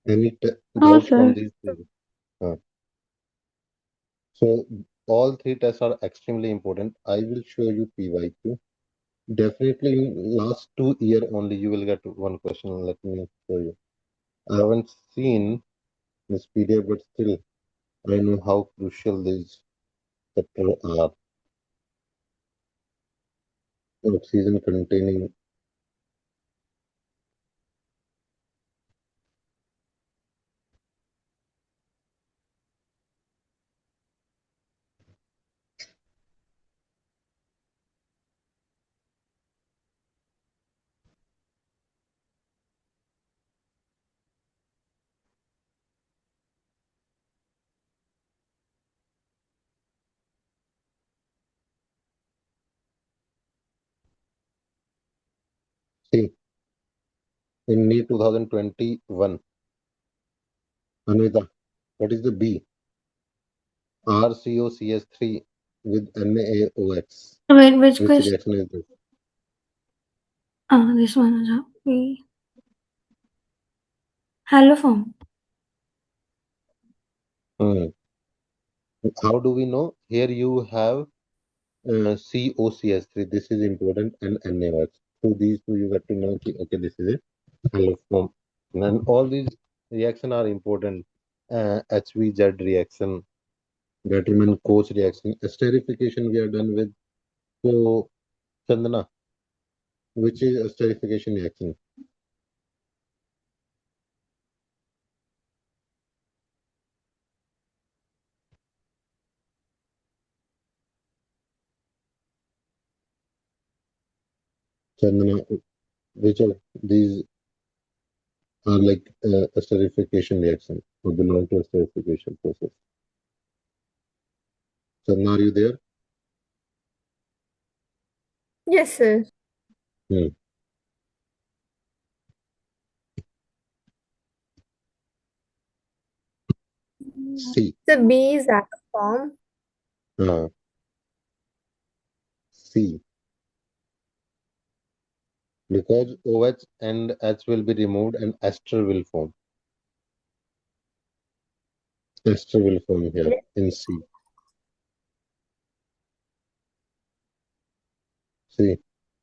Any No, doubts from sir. these three? Uh, so all three tests are extremely important. I will show you PYQ. Definitely in last 2 year only you will get one question. Let me show you. I haven't seen this PDF, but still I know how crucial these chapters are. Oxygen containing. See, in NEET 2021, Anvita, what is the B? RCOCS3 with NaOH. Wait, which Which question? reaction is this? This one is we haloform. Hmm. How do we know? Here you have COCS3. This is important, and NaOH. So these two you get to know. Okay, this is a haloform. And all these reaction are important. HVZ reaction, Gatterman Coach reaction, esterification we are done with. So Chandana, which is esterification reaction? Chandana, which of these are like esterification reaction or belong to esterification process? Chandana, are you there? Yes, sir. Hmm. C. The B is form. Uh, C. Because OH and H will be removed and ester will form. Ester will form here in C. See,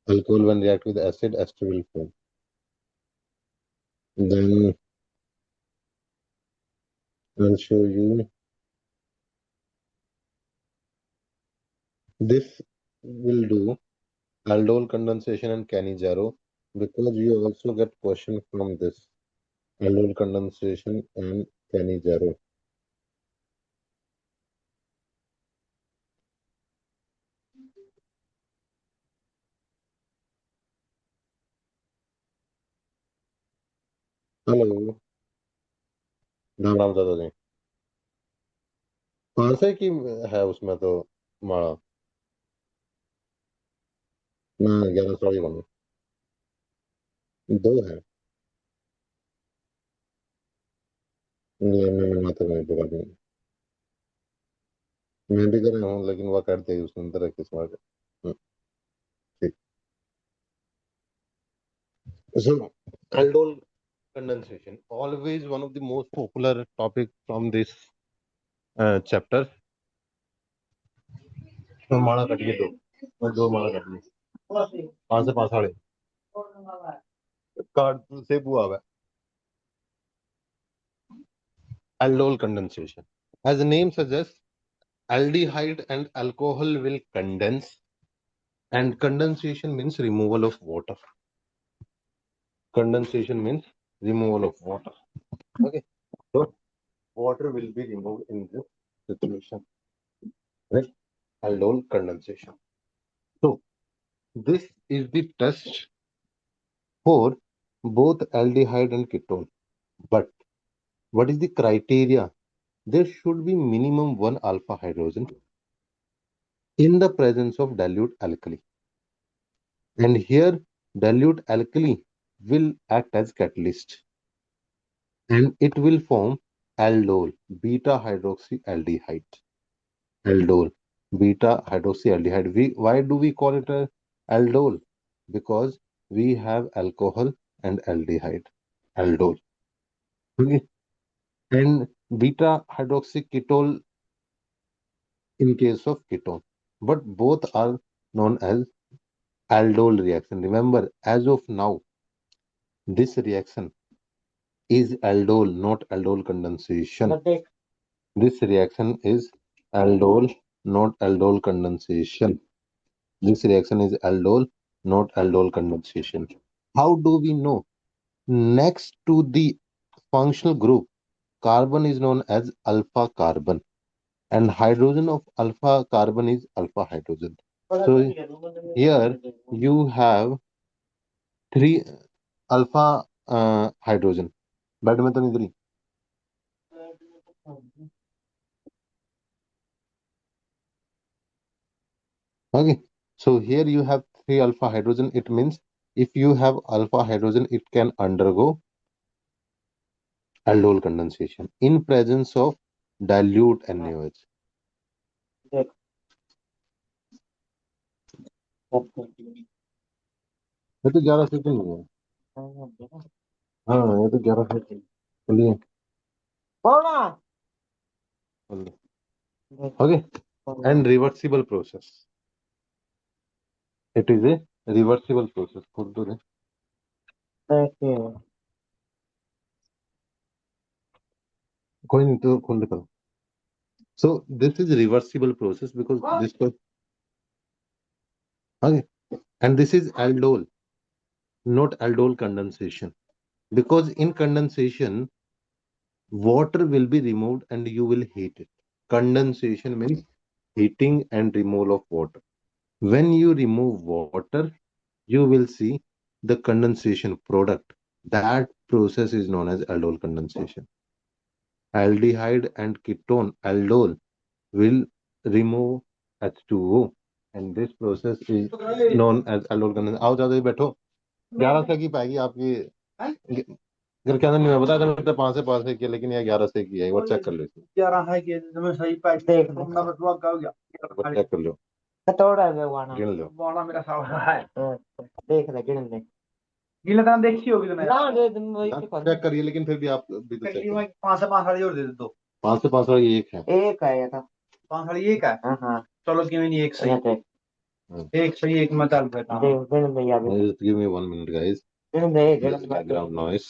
alcohol when react with acid, ester will form. Then I'll show you. This will do aldol condensation and Cannizzaro because you also get question from this aldol condensation and Cannizzaro. Hello Ram Ram दादा जी 500 की है उसमें तो माड़ा ना 1100 ही बनो दो है मैं तो नहीं पता नहीं मैं भी कर रहा हूँ लेकिन वो कर देगी उसके अंदर है किस बात है ठीक so aldol condensation always one of the most popular topic from this chapter तो माड़ा कटिए दो मैं दो माड़ा कट ली 5 से 5 साढ़े कार्ड से हुआ है aldol condensation as the name suggests aldehyde and alcohol will condense and condensation means removal of water condensation means removal of water okay so water will be removed in this situation right aldol condensation so this is the test for both aldehyde and ketone but what is the criteria there should be minimum one alpha hydrogen in the presence of dilute alkali and here dilute alkali will act as catalyst and it will form aldol beta hydroxyaldehyde aldol beta hydroxyaldehyde why do we call it a aldol because we have alcohol and aldehyde aldol okay and beta hydroxyketone in case of ketone. But both are known as aldol reaction. Remember, as of now, this reaction is aldol, not aldol condensation. This reaction is aldol, not aldol condensation. This reaction is aldol, not aldol condensation. How do we know? Next to the functional group, carbon is known as alpha carbon, and hydrogen of alpha carbon is alpha hydrogen. So here you have three alpha hydrogen. Badminton is three. Okay. So here you have three alpha hydrogen. It means if you have alpha hydrogen, it can undergo aldol condensation in presence of dilute NaOH. ये तो 11 second हुआ। हाँ, ये तो 11 second. चलिए। Okay. And reversible process. It is a reversible process. खोल दो रे। कोई नहीं तो खोल दे। So this is reversible process because this was okay, and this is aldol, not aldol condensation. Because in condensation, water will be removed and you will heat it. Condensation means heating and removal of water. When you remove water, you will see the condensation product. That process is known as aldol condensation. Aldehyde and ketone aldol will remove H2O, and this process is known as aldol condensation. आओ ज्यादा ही बैठो 11 से की पाएगी आपकी घर के अंदर नहीं मैं बताया था मैंने 5 से पास है किया लेकिन ये 11 से किया है वो चेक कर लो 11 है कि मैं सही पास देख लो बटुआ का हो गया वो चेक कर लो थोड़ा है वाना गिन लो वाना मेरा सारा है देख ले गिन ले गिन लेना देखी होगी तूने ना दे तुम वही चेक करिए लेकिन फिर भी आप भी तो चेक 5 से 5 वाली और दे दो 5 से 5 वाली एक है ये था 5 वाली एक है हां चलो गिव मी एक सही एक सही एक मैं डाल देता हूं गिन ले यार just give me 1 minute guys गिन ले background noise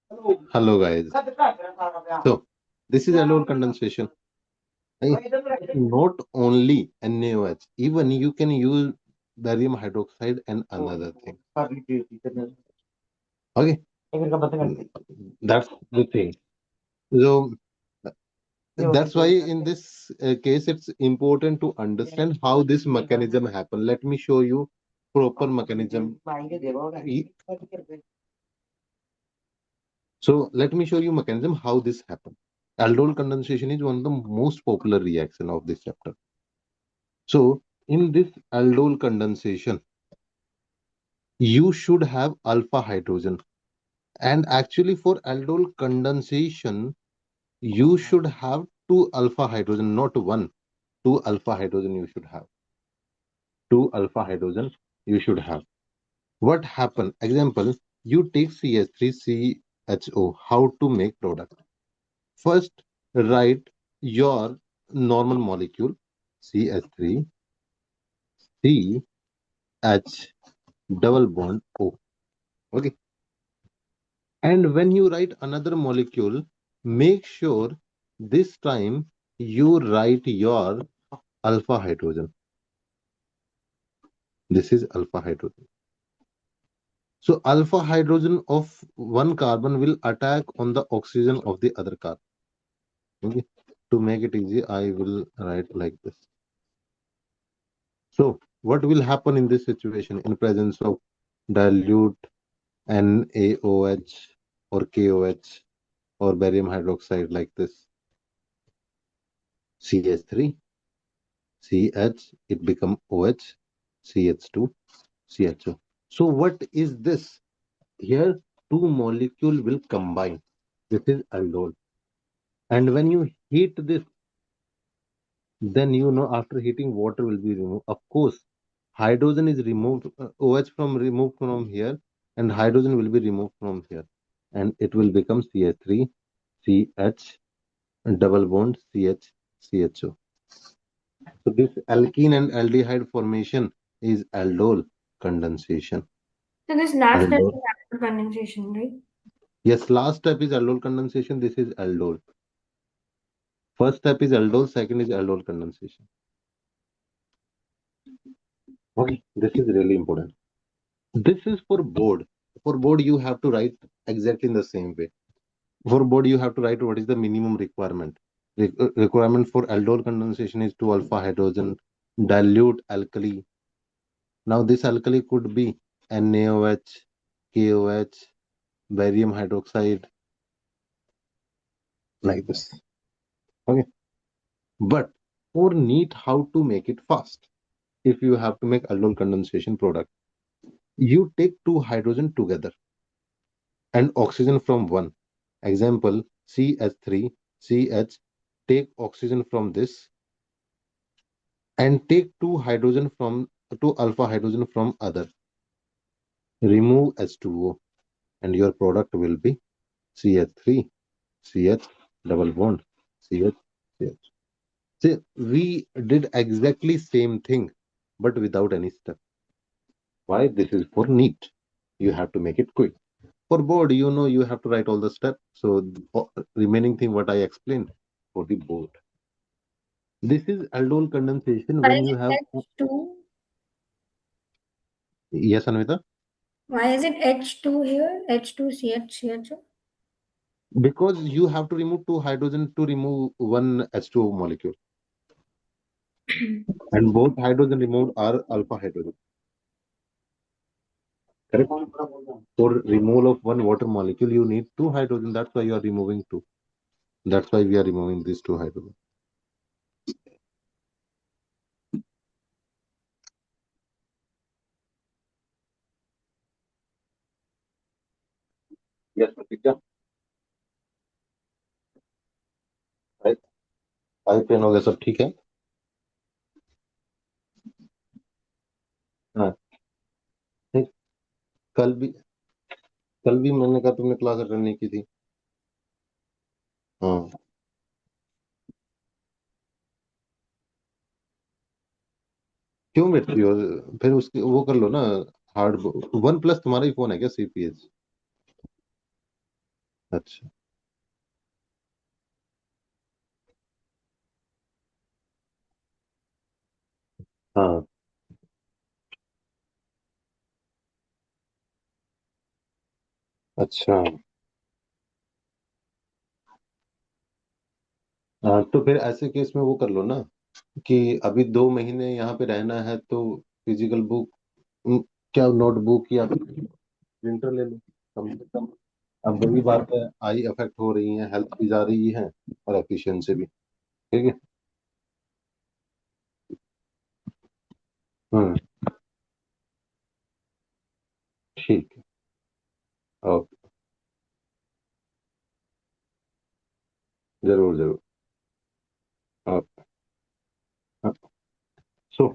Hello guys. So this is aldol condensation. Right? Not only NaOH, even you can use barium hydroxide and another thing. Okay, that's the thing. So that's why in this case it's important to understand how this mechanism happen. Let me show you proper mechanism. So let me show you mechanism how this happen. Aldol condensation is one of the most popular reaction of this chapter. So in this aldol condensation, you should have alpha hydrogen. And actually for aldol condensation, you should have two alpha hydrogen, not one. Two alpha hydrogen you should have. Two alpha hydrogen you should have. What happen? Example, you take CH3CHO. How to make product? First, write your normal molecule CH3 CH double bond O. Okay. And when you write another molecule, make sure this time you write your alpha hydrogen. This is alpha hydrogen. So alpha hydrogen of one carbon will attack on the oxygen of the other carbon. Okay. To make it easy, I will write like this. So what will happen in this situation in presence of dilute NaOH or KOH or barium hydroxide like this? CH3, CH, it become OH, CH2, CHO. So what is this? Here two molecule will combine. This is aldol. And when you heat this, then you know after heating water will be removed. Of course, hydrogen is removed, OH from removed from here, and hydrogen will be removed from here, and it will become CH3, CH, double bond CH, CHO. So this alkene and aldehyde formation is aldol condensation. So this last step Aldol. is after condensation, right? Yes, last step is aldol condensation. This is aldol. First step is aldol. Second is aldol condensation. Okay, this is really important. This is for board. For board, you have to write exactly in the same way. For board, you have to write what is the minimum requirement. Requirement for aldol condensation is 2 alpha hydrogen dilute alkali. Now this alkali could be NaOH, KOH, barium hydroxide, like this. Okay. But for neat, how to make it fast? If you have to make aldol condensation product, you take two hydrogen together and oxygen from one. Example, CH3, CH, take oxygen from this and take two alpha hydrogen from other. Remove H2O and your product will be CH3, CH, double bond, CH, CH. See, we did exactly same thing, but without any step. Why? This is for neat. You have to make it quick. For board, you know you have to write all the steps. So remaining thing what I explained for the board. This is aldol condensation Why when is you it have. H2? Yes, Anvita. Why is it H2 here? H2CH? Because you have to remove two hydrogen to remove one H2O molecule, and both hydrogen removed are alpha hydrogen. Correct. For removal of one water molecule, you need two hydrogen. That's why you are removing two. That's why we are removing these two hydrogen. Yes, Pratikya. Right. I pen हो गया सब ठीक है. हाँ. ठीक. कल भी कल भी मैंने कहा तुमने क्लास अटेंड नहीं की थी. हाँ. क्यों बैठती हो? फिर उसके वो कर लो ना. हार्ड वन प्लस तुम्हारा ही फोन है क्या? CPH. अच्छा हाँ अच्छा हाँ, तो फिर ऐसे केस में वो कर लो ना कि अभी 2 महीने यहाँ पे रहना है तो फिजिकल बुक, क्या नोटबुक या प्रिंटर ले लो कम से कम। अब वही बात है, आई अफेक्ट हो रही है, हेल्थ भी जा रही है और एफिशिएंसी भी। ठीक है। हम्म। ठीक है। ओके। जरूर जरूर। Okay. So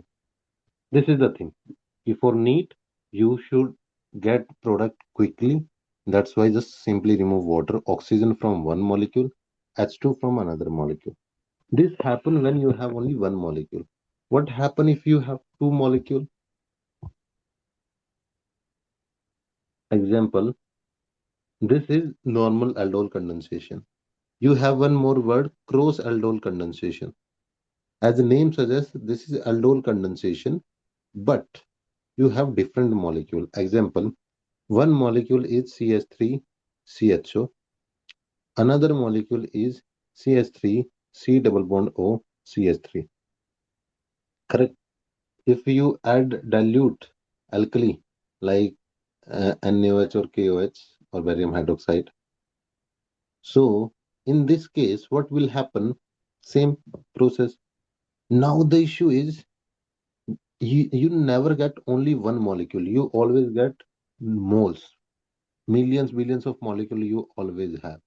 this is the thing, for NEAT you should get product quickly. That's why just simply remove water oxygen from one molecule, H2 from another molecule. This happen when you have only one molecule. What happen if you have two molecule? Example, this is normal aldol condensation. You have one more word, cross aldol condensation. As the name suggests, this is aldol condensation, but you have different molecule. Example, one molecule is CH3CHO. Another molecule is CH3 C double bond O CH3. Correct. If you add dilute alkali like NaOH or KOH or barium hydroxide, so in this case, what will happen? Same process. Now the issue is you never get only one molecule. You always get moles, millions, billions of molecule you always have.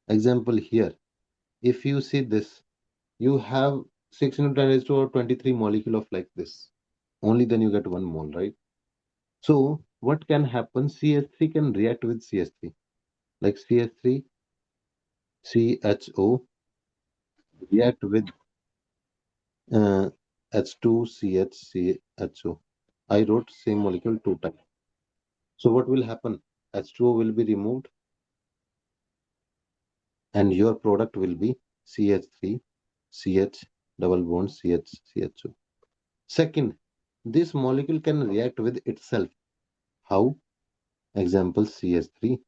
Example here, if you see this, you have 6 into 10 raised to 23 molecule of like this. Only then you get one mole, right? So what can happen? CH3 can react with CH3. Like CH3, CHO react with H2CHCHO. I wrote same molecule 2 times. So what will happen? H2O will be removed and your product will be CH3, CH double bond CH, CHO. Second, this molecule can react with itself. How? Example CH3,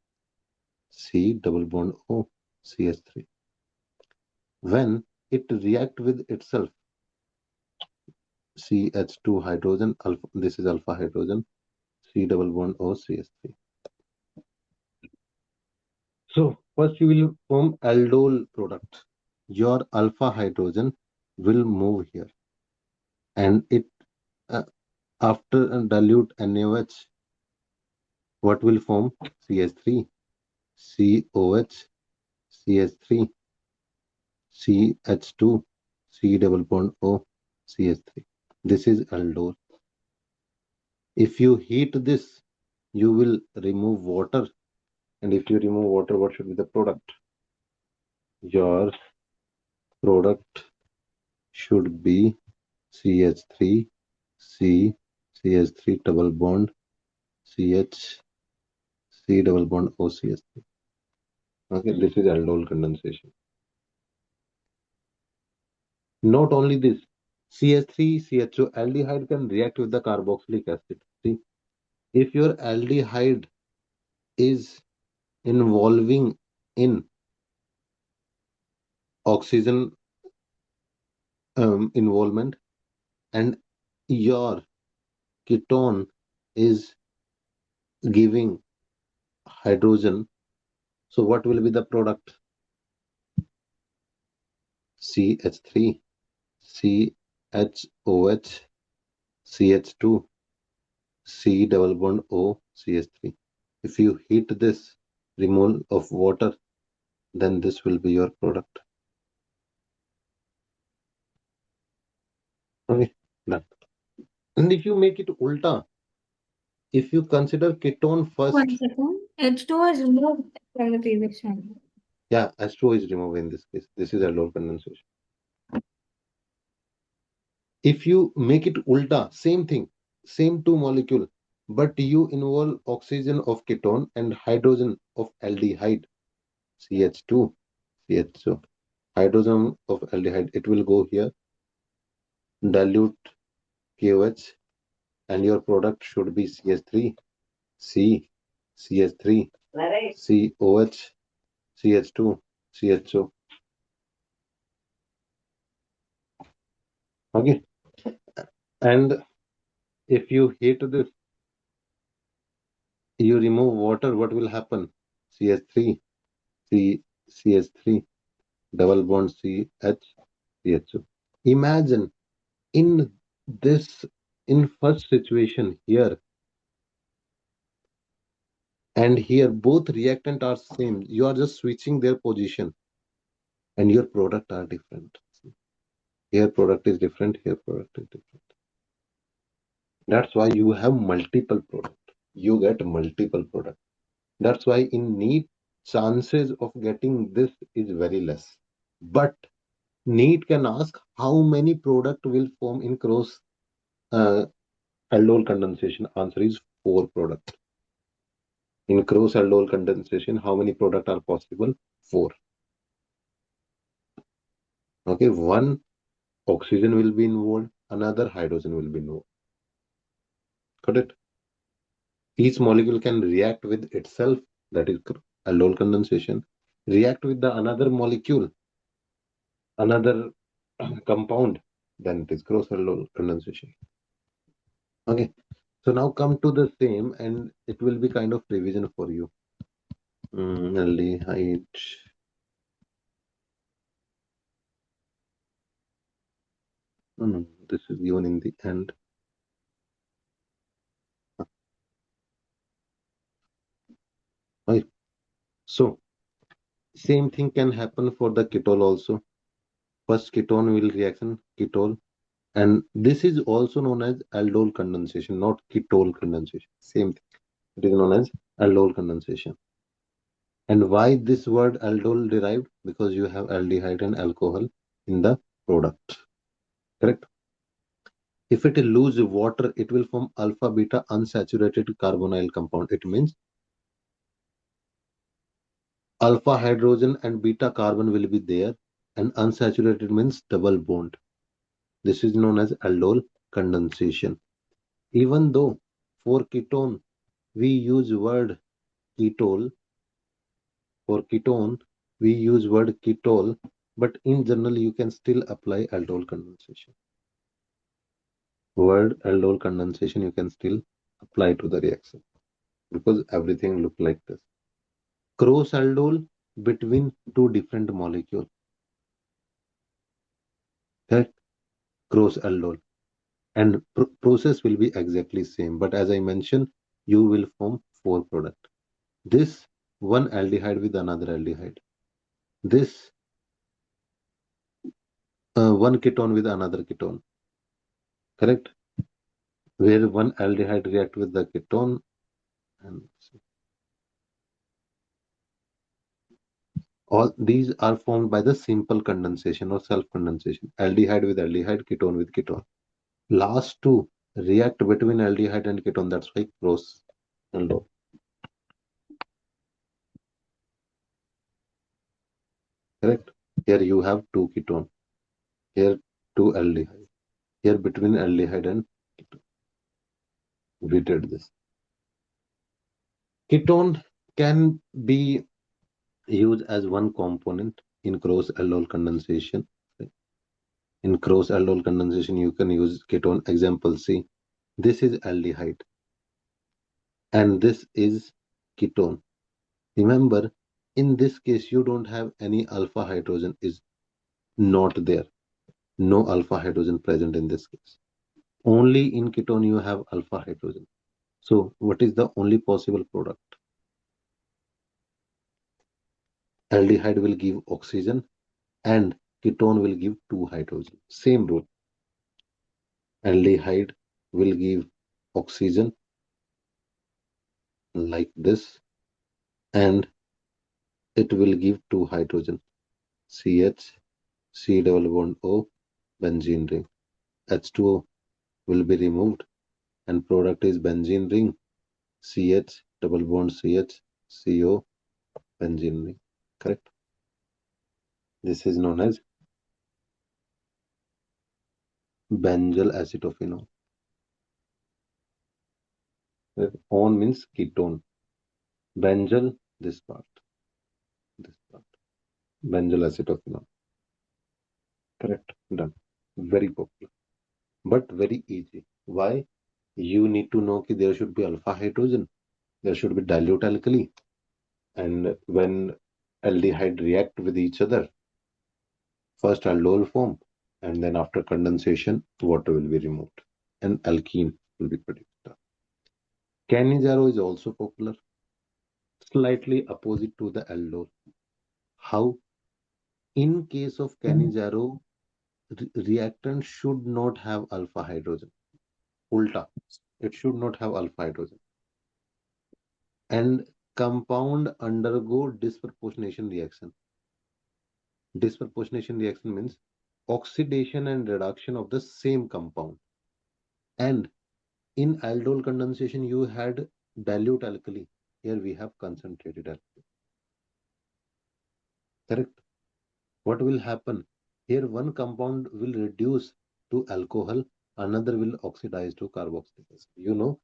C double bond O, CH3. When it react with itself, CH2 hydrogen, alpha, this is alpha hydrogen, C double bond O, CH3. So first you will form aldol product. Your alpha hydrogen will move here and it uh, after dilute NaOH, what will form? CH3, COH, CH3, CH2, C double bond O, CH3. This is aldol. If you heat this, you will remove water. And if you remove water, what should be the product? Your product should be CH3, C, CH3 double bond, CH, C double bond O, CH3. Okay, this is aldol condensation. Not only this, CH3, CHO, aldehyde can react with the carboxylic acid. See, if your aldehyde is involving in oxygen involvement and your ketone is giving hydrogen, so what will be the product? CH3, CHOH, CH2, C double bond O, CH3. If you heat this removal of water, then this will be your product. Okay, done. And if you make it ulta, if you consider ketone first, 1 second. H2 was removed from the previous one. yeah, H2O is removed in this case. This is aldol condensation. If you make it ulta, same thing, same two molecule, but you involve oxygen of ketone and hydrogen of aldehyde. CH2, CH2. Hydrogen of aldehyde, it will go here, dilute KOH, and your product should be CH3, C, CH3, COH, CH2, CHO. Okay. And if you heat this, you remove water, what will happen? CH3, C, CH3, double bond CH, CHO. Imagine in this, in first situation here and here, both reactant are same. You are just switching their position and your product are different. Here product is different, here product is different. That's why you have multiple product. You get multiple product. That's why in NEET, chances of getting this is very less. But NEET can ask how many product will form in cross aldol condensation. Answer is 4 product. In cross aldol condensation, how many product are possible? 4. Okay, one oxygen will be involved, another hydrogen will be involved. Got it? Each molecule can react with itself, that is aldol condensation, react with the another molecule, another compound, then it is cross aldol condensation. Okay, so now come to the same, and it will be kind of revision for you. Aldehyde. No, this is given in the end. Okay. So same thing can happen for the ketone also. First ketone will reaction ketone, and this is also known as aldol condensation, not ketone condensation. Same thing. It is known as aldol condensation. And why this word aldol derived? Because you have aldehyde and alcohol in the product. Correct? If it lose water, it will form alpha beta unsaturated carbonyl compound. It means alpha hydrogen and beta carbon will be there, and unsaturated means double bond. This is known as aldol condensation. Even though for ketone we use word ketol, for ketone we use word ketol, but in general you can still apply aldol condensation. Word aldol condensation you can still apply to the reaction because everything look like this. Cross aldol between two different molecules. Correct? Cross aldol. And process will be exactly same. But as I mentioned, you will form 4 product. This one aldehyde with another aldehyde. This one ketone with another ketone. Correct? Where one aldehyde react with the ketone and all these are formed by the simple condensation or self-condensation. Aldehyde with aldehyde, ketone with ketone. Last two react between aldehyde and ketone. That's why cross aldol. Correct? Here you have two ketone. Here two aldehyde. Here between aldehyde and ketone. We did this. Ketone can be used as one component in cross aldol condensation. In cross aldol condensation, you can use ketone. Example C. This is aldehyde and this is ketone. Remember, in this case, you don't have any alpha hydrogen is not there. No alpha hydrogen present in this case. Only in ketone you have alpha hydrogen. So what is the only possible product? Aldehyde will give oxygen and ketone will give 2 hydrogen. Same rule. Aldehyde will give oxygen like this and it will give 2 hydrogen. CH, C double bond O, benzene ring. H2O will be removed and product is benzene ring, CH double bond CH, CO, benzene ring. Correct. This is known as benzyl acetophenone. On means ketone. Benzyl, this part. Benzyl acetophenone. Correct. Done. Very popular, but very easy. Why? You need to know that there should be alpha hydrogen, there should be dilute alkali, and when aldehyde react with each other, first aldol form, and then after condensation, water will be removed, and alkene will be produced. Canizaro is also popular, slightly opposite to the aldol. How? In case of Canizaro, reactant should not have alpha hydrogen. Ulta, it should not have alpha hydrogen. And compound undergo disproportionation reaction. Disproportionation reaction means oxidation and reduction of the same compound. And in aldol condensation, you had dilute alkali. Here we have concentrated alkali. Correct? What will happen? Here one compound will reduce to alcohol, another will oxidize to carboxylic acid. You know,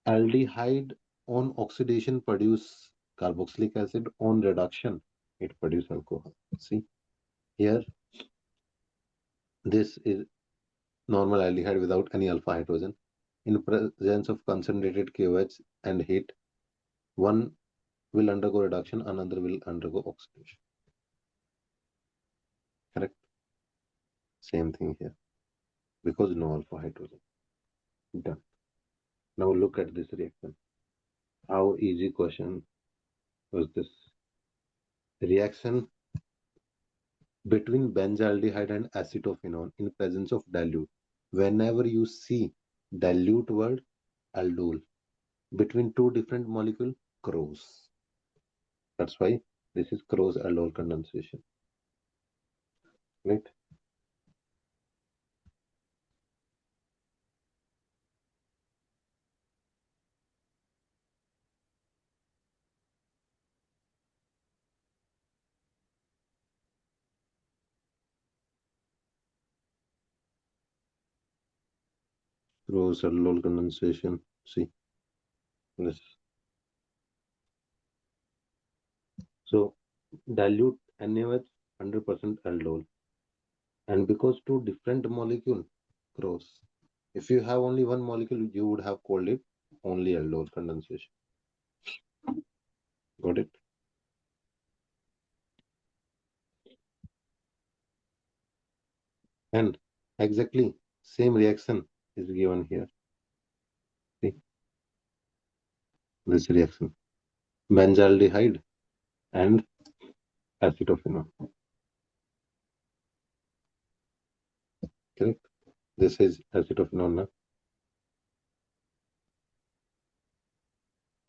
aldehyde on oxidation produce carboxylic acid, on reduction it produce alcohol. See, here this is normal aldehyde without any alpha hydrogen. In presence of concentrated KOH and heat, one will undergo reduction, another will undergo oxidation. Correct? Same thing here, because no alpha hydrogen. Done. Now look at this reaction. How easy question was this? Reaction between benzaldehyde and acetophenone in presence of dilute. Whenever you see dilute word, aldol. Between two different molecule, cross. That's why this is cross aldol condensation. Right? Cross aldol condensation. See this. So dilute NaOH 100% aldol. And because two different molecule cross. If you have only one molecule, you would have called it only aldol condensation. Got it? And exactly same reaction is given here. See this reaction. Benzaldehyde and acetophenone. Correct? This is acetophenone. Na?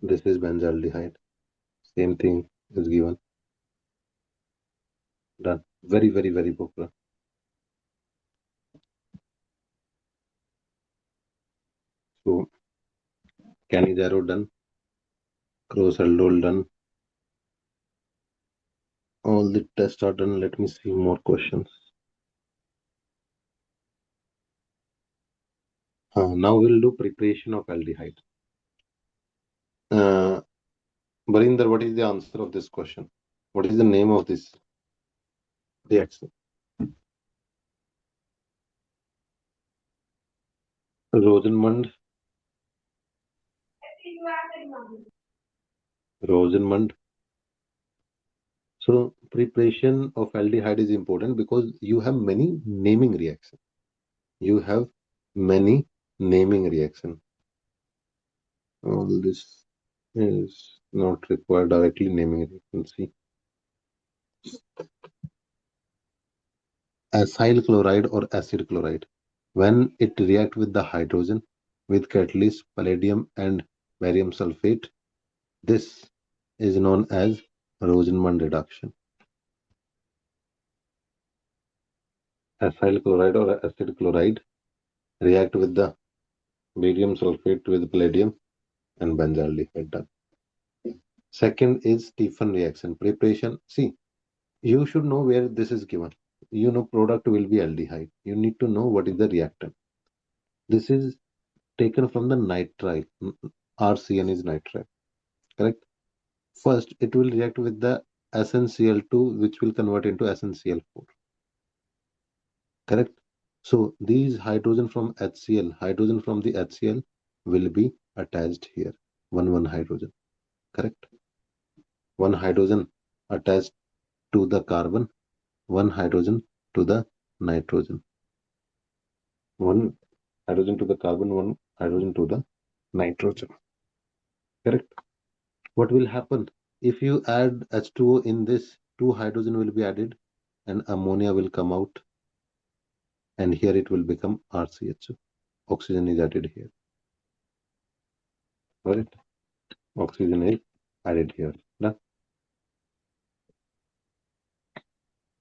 This is benzaldehyde. Same thing is given. Done. Very, very, very popular. So, Canizaro done. Cross aldol done. All the tests are done. Let me see more questions. Now we'll do preparation of aldehyde. Barinder, what is the answer of this question? What is the name of this reaction? Rosenmund. Rosenmund. So preparation of aldehyde is important because you have many naming reaction. You have many naming reaction. All this is not required directly naming reaction. See, acyl chloride or acid chloride, when it react with the hydrogen with catalyst palladium and barium sulfate, this is known as Rosenmund reduction. Acyl chloride or acid chloride react with the barium sulfate with palladium and benzaldehyde. Done. Second is Stephen reaction. Preparation. See, you should know where this is given. You know product will be aldehyde. You need to know what is the reactant. This is taken from the nitrile. RCN is nitrile. Correct? First, it will react with the SnCl2, which will convert into SnCl4. Correct? So these hydrogen from HCl, hydrogen from the HCl will be attached here. One hydrogen. Correct? One hydrogen attached to the carbon, one hydrogen to the nitrogen. One hydrogen to the carbon, one hydrogen to the nitrogen. Correct? What will happen? If you add H2O in this, two hydrogen will be added and ammonia will come out, and here it will become RCHO. Oxygen is added here. Right? Oxygen is added here. Done.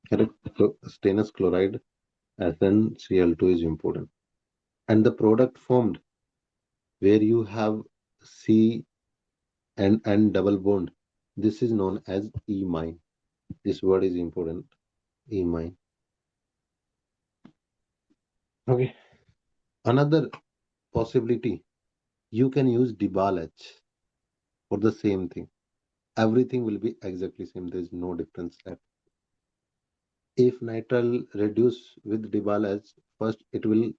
Correct? So stannous chloride SnCl2 is important. And the product formed where you have C and N double bond, this is known as imine. This word is important. Imine. Okay. Another possibility, you can use Dibal H for the same thing. Everything will be exactly same. There is no difference left. If nitrile reduce with Dibal H, first it will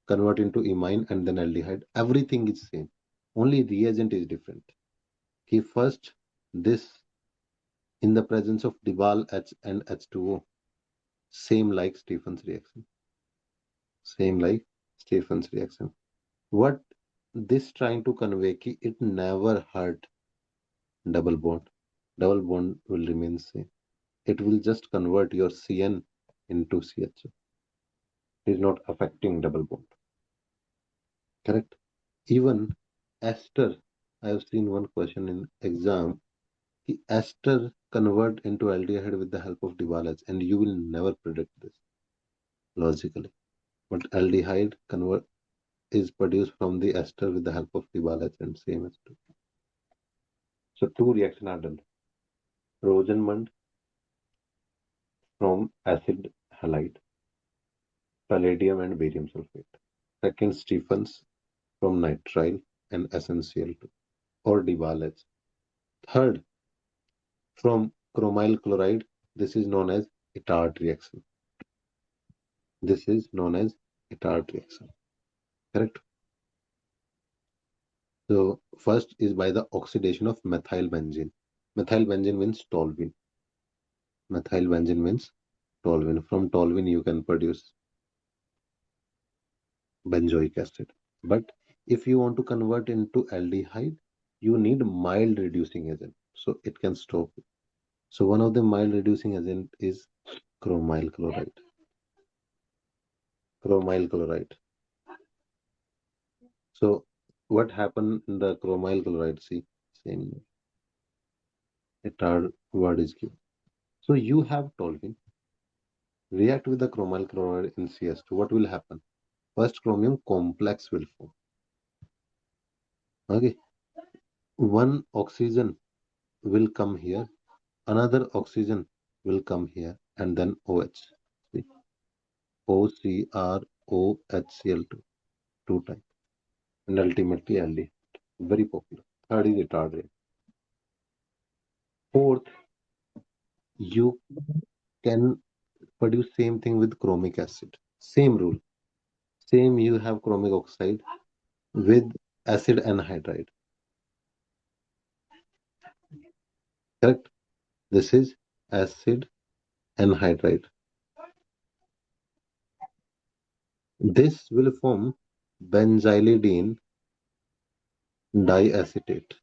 convert into imine and then aldehyde. Everything is same. Only reagent is different. Okay, first this in the presence of Dibal H and H2O, same like Stephen's reaction. Same like Stephen's reaction. What this trying to convey ki it never hurt double bond. Double bond will remain same. It will just convert your CN into CHO. It is not affecting double bond. Correct? Even ester, I have seen one question in exam. The ester convert into aldehyde with the help of Dibal, and you will never predict this logically. But aldehyde convert is produced from the ester with the help of Dibal and same as two. So two reactions are done. Rosenmund from acid halide, palladium and barium sulfate. Second, Stephens from nitrile and SnCl2 or Dibal. Third, from chromyl chloride. This is known as Itard reaction. This is known as Itard reaction. Correct? So first is by the oxidation of methyl benzene. Methyl benzene means toluene. Methyl benzene means toluene. From toluene you can produce benzoic acid. But if you want to convert into aldehyde, you need mild reducing agent. So it can stop it. So one of the mild reducing agent is chromyl chloride. Chromyl chloride. So what happened in the chromyl chloride? See, same Itard word is given. So you have toluene react with the chromyl chloride in CS2. What will happen? First chromium complex will form. Okay. One oxygen will come here, another oxygen will come here, and then OH. See? OCrOHCl2 two times. And ultimately aldehyde. Very popular. Third is retardant. Fourth, you can produce same thing with chromic acid. Same rule. Same you have chromic oxide with acid anhydride. Correct? This is acid anhydride. This will form benzylidene diacetate.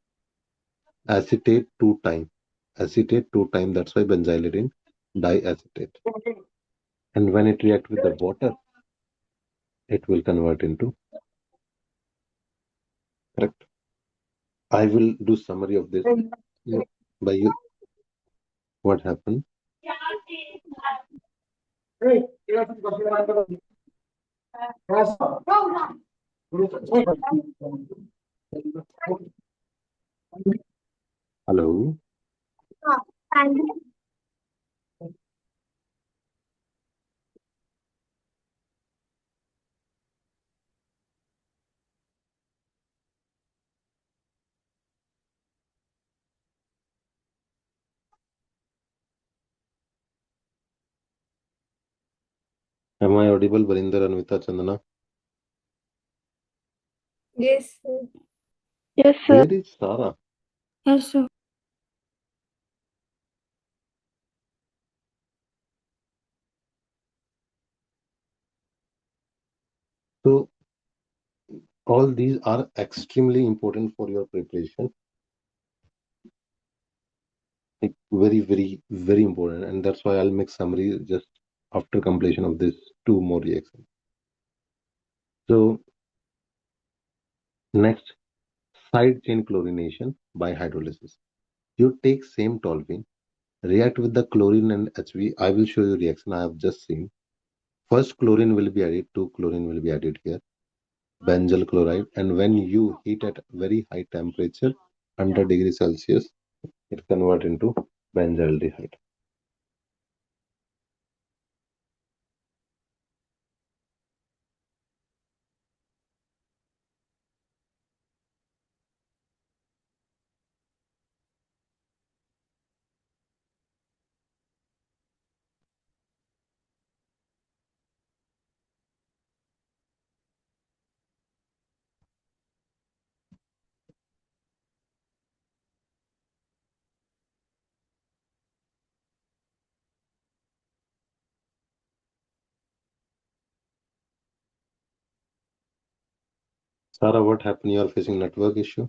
Acetate two time. Acetate two time. That's why benzylidene diacetate. And when it react with the water, it will convert into correct. I will do summary of this by you. What happened? Hello. Am I audible, Barinder, Anvita, Chandana? Yes, sir. Yes, sir. Where is Sarah? Yes, sir. So all these are extremely important for your preparation. Like very, very, very important. And that's why I'll make summary just after completion of this two more reactions. So next, side chain chlorination by hydrolysis. You take same toluene, react with the chlorine and HB. I will show you reaction I have just seen. First chlorine will be added, two chlorine will be added here, benzyl chloride, and when you heat at very high temperature, 100 degrees Celsius, it convert into benzaldehyde. Sarah, what happened? You are facing network issue?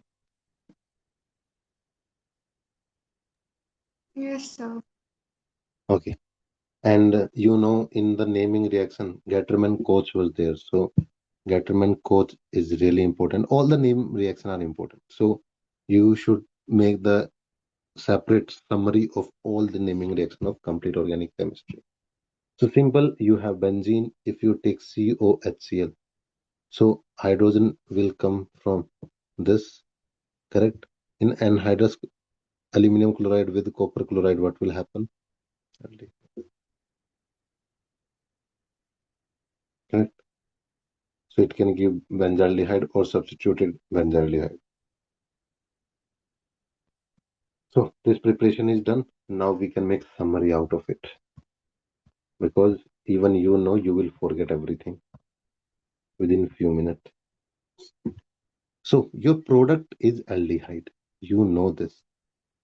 Yes, sir. Okay. And in the naming reaction, Gatterman coach was there. So Gatterman coach is really important. All the name reaction are important. So you should make the separate summary of all the naming reaction of complete organic chemistry. So simple, you have benzene. If you take COHCl, so hydrogen will come from this, correct? In anhydrous aluminum chloride with copper chloride, what will happen? Correct. So it can give benzaldehyde or substituted benzaldehyde. So this preparation is done. Now we can make summary out of it because even you will forget everything within few minutes. So your product is aldehyde. You know this.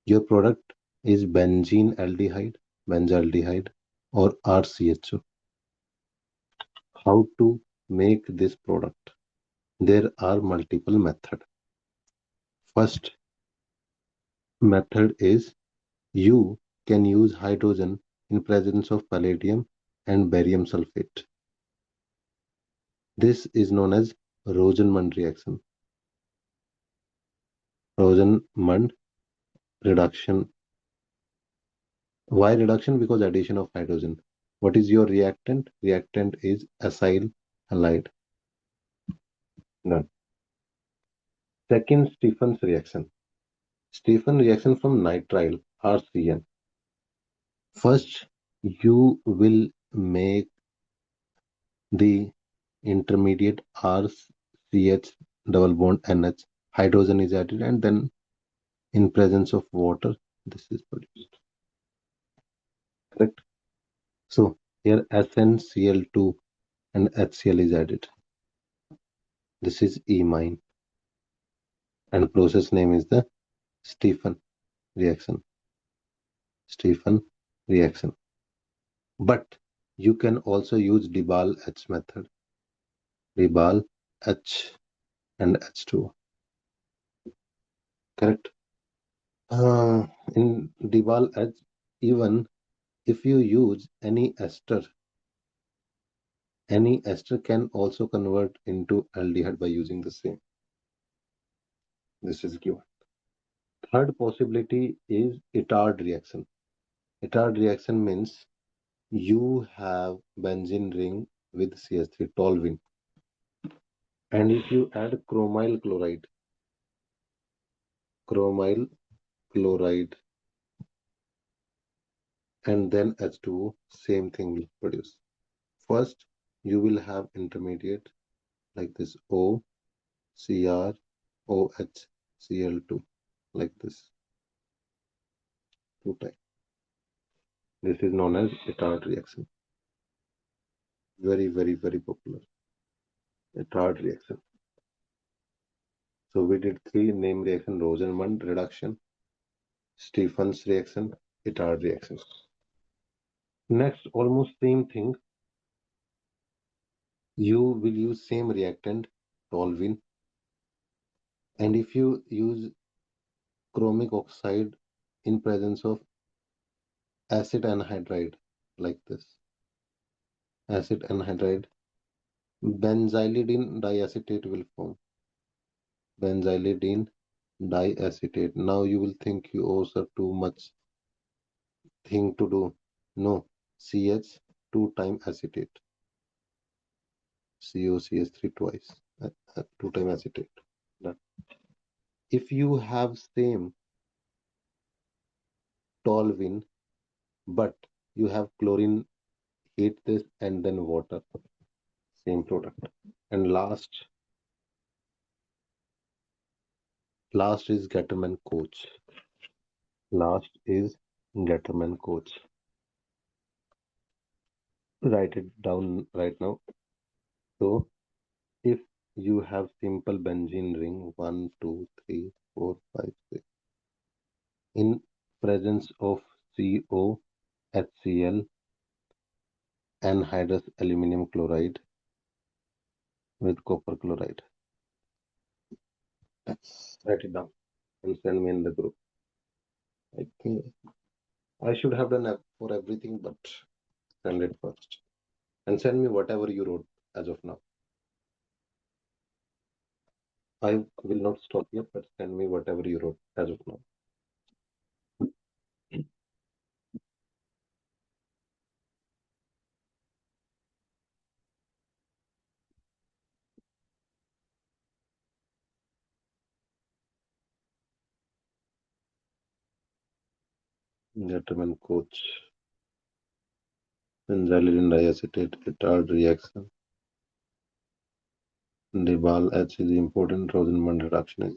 Your product is benzene aldehyde, benzaldehyde, or RCHO. How to make this product? There are multiple methods. First method is you can use hydrogen in presence of palladium and barium sulfate. This is known as Rosenmund reaction. Rosenmund reduction. Why reduction? Because addition of hydrogen. What is your reactant? Reactant is acyl halide. Done. Second, Stephen's reaction. Stephen reaction from nitrile RCN. First, you will make the intermediate RCH double bond NH. Hydrogen is added, and then in presence of water, this is produced. Correct? So here SnCl2 and HCl is added. This is imine, and process name is the Stephen reaction. Stephen reaction. But you can also use Debal H method. Debal H and H2. Correct? In Debal H, even if you use any ester can also convert into aldehyde by using the same. This is given. Third possibility is Itard reaction. Itard reaction means you have benzene ring with CH3 toluene, and if you add chromyl chloride, and then H2O, same thing will produce. First, you will have intermediate like this O, Cr, OH, Cl2, like this, 2 times. This is known as Ettard reaction. Very, very, very popular. Ettard reaction. So we did 3 name reaction: Rosenmund reduction, Stephens reaction, Ettard reaction. Next, almost same thing. You will use same reactant, toluene, and if you use chromic oxide in presence of acid anhydride, like this, acid anhydride, benzylidene diacetate will form. Benzylidene diacetate. Now you will think you also too much thing to do. No, CH 2 time acetate. COCH3 twice. 2 time acetate. Done. If you have same toluene, but you have chlorine, heat this and then water. Same product. And last is Gatterman coach. Last is Gatterman coach. Write it down right now. So if you have simple benzene ring 1, 2, 3, 4, 5, 6 in presence of CO, HCl, anhydrous aluminum chloride with copper chloride. Write it down and send me in the group. I think I should have done for everything, but send it first. And send me whatever you wrote as of now. I will not stop here, but send me whatever you wrote as of now. Gentleman coach. Benzylidene diacetate, Ettard reaction. Debal H is important. Rosenmund reduction is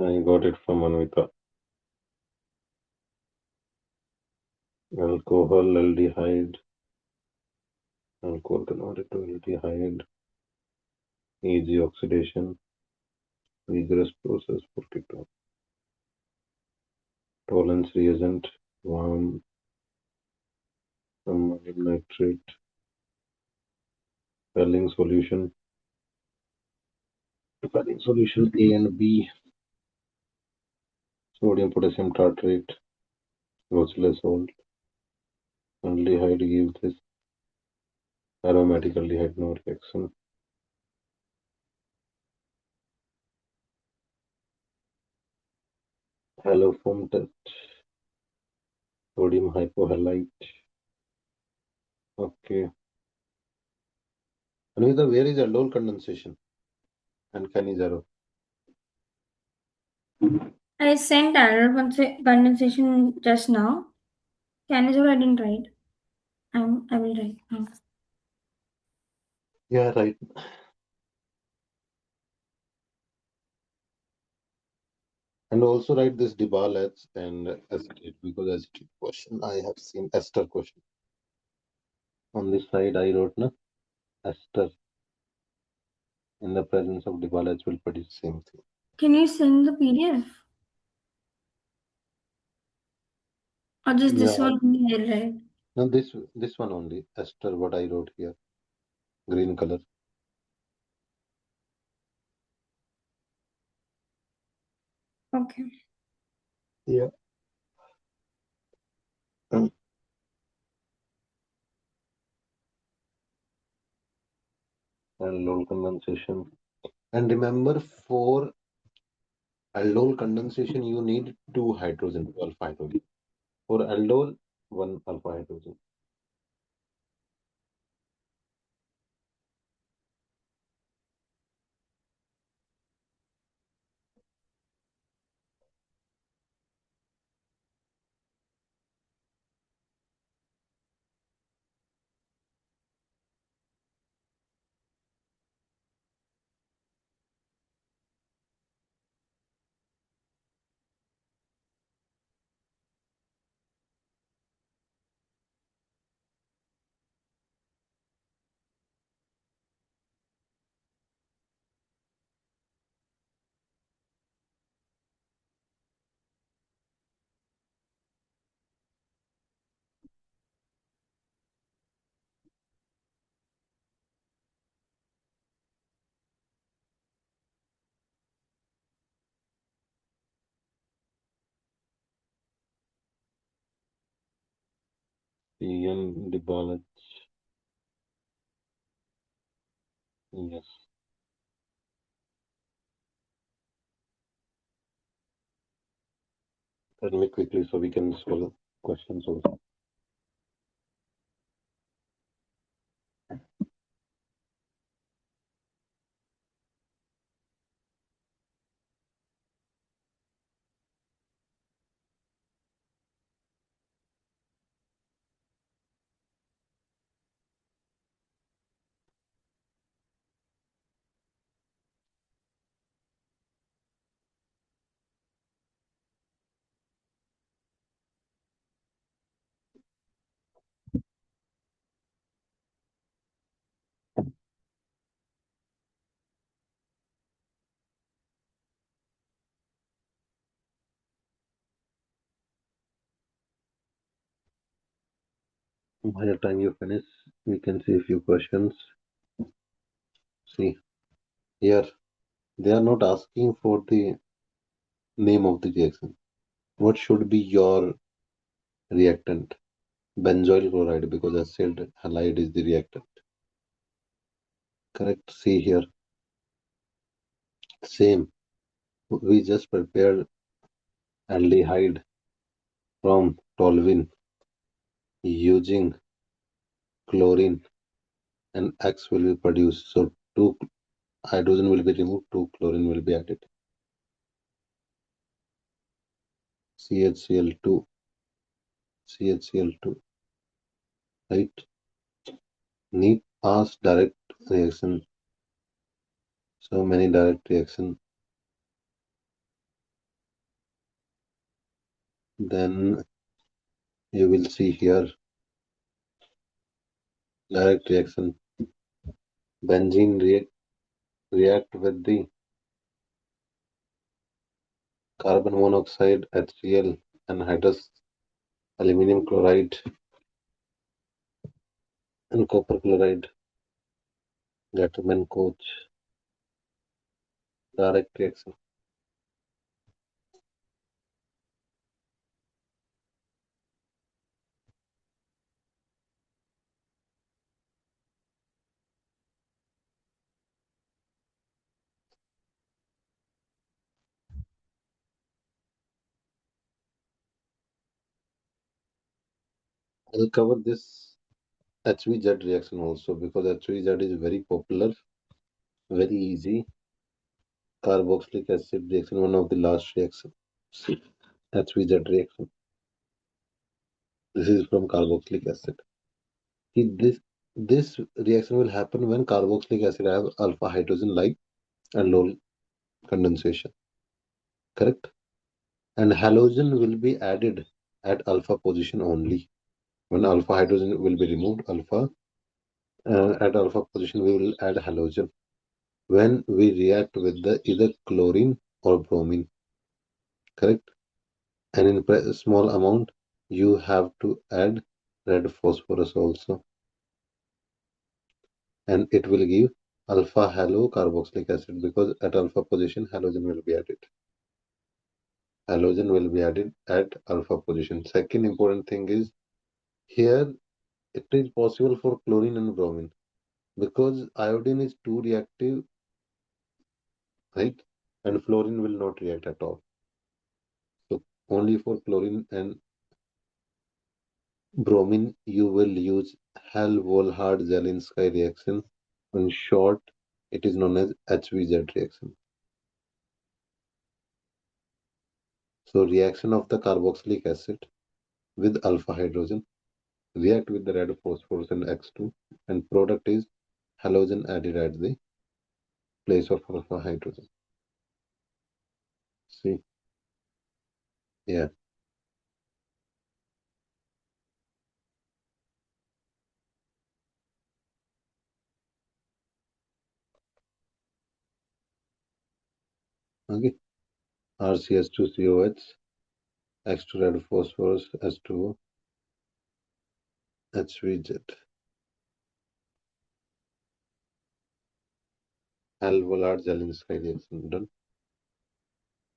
I got it from Anvita. Alcohol, aldehyde, alcohol converted to aldehyde, easy oxidation, rigorous process for ketone. Tolerance reagent, warm, ammonium nitrate, Pelling solution, Pelling solution A and B, sodium potassium tartrate, Rochelle salt, aldehyde gives this aromatic aldehyde no reaction. Haloform test, sodium hypohalite. Okay. Anvita, where is aldol condensation and Cannizzaro? I sent aldol condensation just now. Canizole I didn't write. I will write now. Yeah, right. And also write this Debal H and acetate, because acetate question I have seen ester question. On this side I wrote na ester in the presence of Debal H will produce same thing. Can you send the PDF? Or just this Yeah. one only I'll write? No, this one only. Ester, what I wrote here. Green color. Okay. Yeah. aldol condensation. And remember, for aldol condensation, you need two hydrogen, alpha hydrogen. For aldol, one alpha hydrogen. Ian Dibala. Yes. Tell me quickly so we can solve questions also. By the time you finish, we can see a few questions. See, here they are not asking for the name of the reaction. What should be your reactant? Benzoyl chloride, because acid halide is the reactant. Correct. See here. Same. We just prepared aldehyde from toluene using chlorine, and X will be produced. So two hydrogen will be removed, two chlorine will be added. CHCl2, CHCl2, right? Need ask direct reaction. So many direct reaction. Then you will see here direct reaction. Benzene react with the carbon monoxide HCl and hydrous aluminum chloride and copper chloride. Gatterman coach direct reaction. I'll cover this HVZ reaction also, because HVZ is very popular, very easy. Carboxylic acid reaction, one of the last reaction. See, HVZ reaction. This is from carboxylic acid. See, this reaction will happen when carboxylic acid have alpha hydrogen like aldol condensation. Correct? And halogen will be added at alpha position only. When alpha hydrogen will be removed, at alpha position we will add halogen. When we react with the either chlorine or bromine. Correct? And in small amount, you have to add red phosphorus also, and it will give alpha halo carboxylic acid, because at alpha position halogen will be added. Halogen will be added at alpha position. Second important thing is, here it is possible for chlorine and bromine, Because iodine is too reactive, right? And fluorine will not react at all. So only for chlorine and bromine you will use Hall-Volhard-Zelinski reaction. In short, it is known as HVZ reaction. So reaction of the carboxylic acid with alpha hydrogen react with the red phosphorus and X2, and product is halogen added at the place of alpha hydrogen. See, yeah, okay. RCS2COH, X2 red phosphorus, S2O, HVZ. Hall-Volhard-Zelinski reaction done.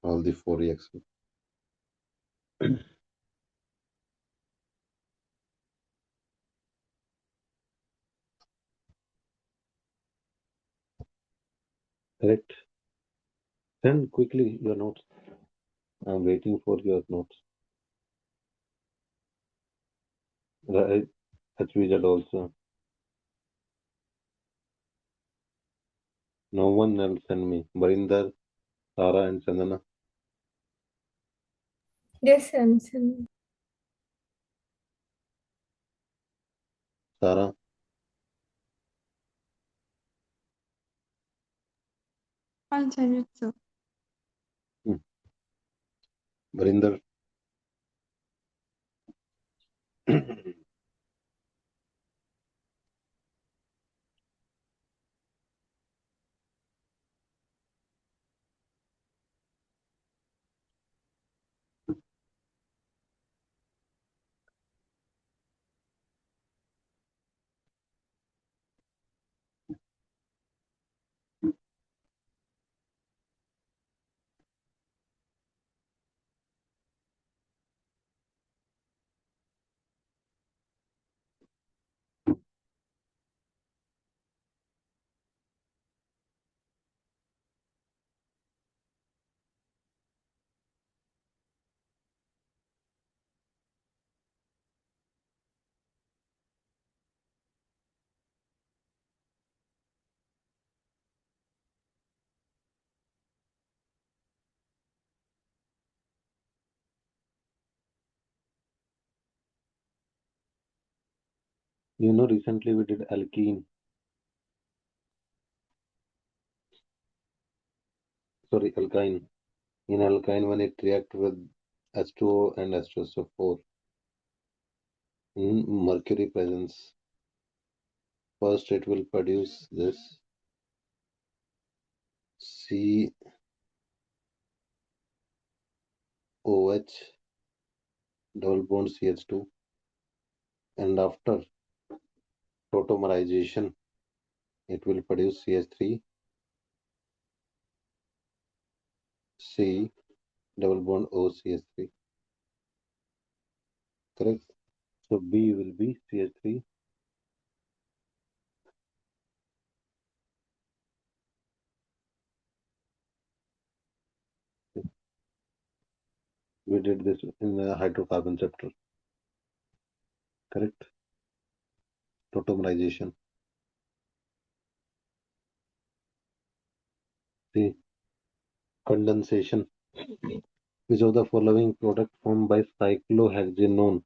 All the four reactions. Correct. Send quickly your notes. I'm waiting for your notes. Right, HVZ also. No one else send me. Barinder, Tara, and Chandana. Yes, I'm sending. Tara, I'll send it, sir. Barinder. Recently we did alkene. Sorry, alkyne. In alkyne, when it react with H2O and H2SO4 in mercury presence, first it will produce this COH double bond CH2, and after tautomerization, it will produce CH3 C double bond O CH3. Correct? So B will be CH3. We did this in the hydrocarbon chapter. Correct? Tautomerization. See, condensation. Which of the following product formed by cyclohexanone?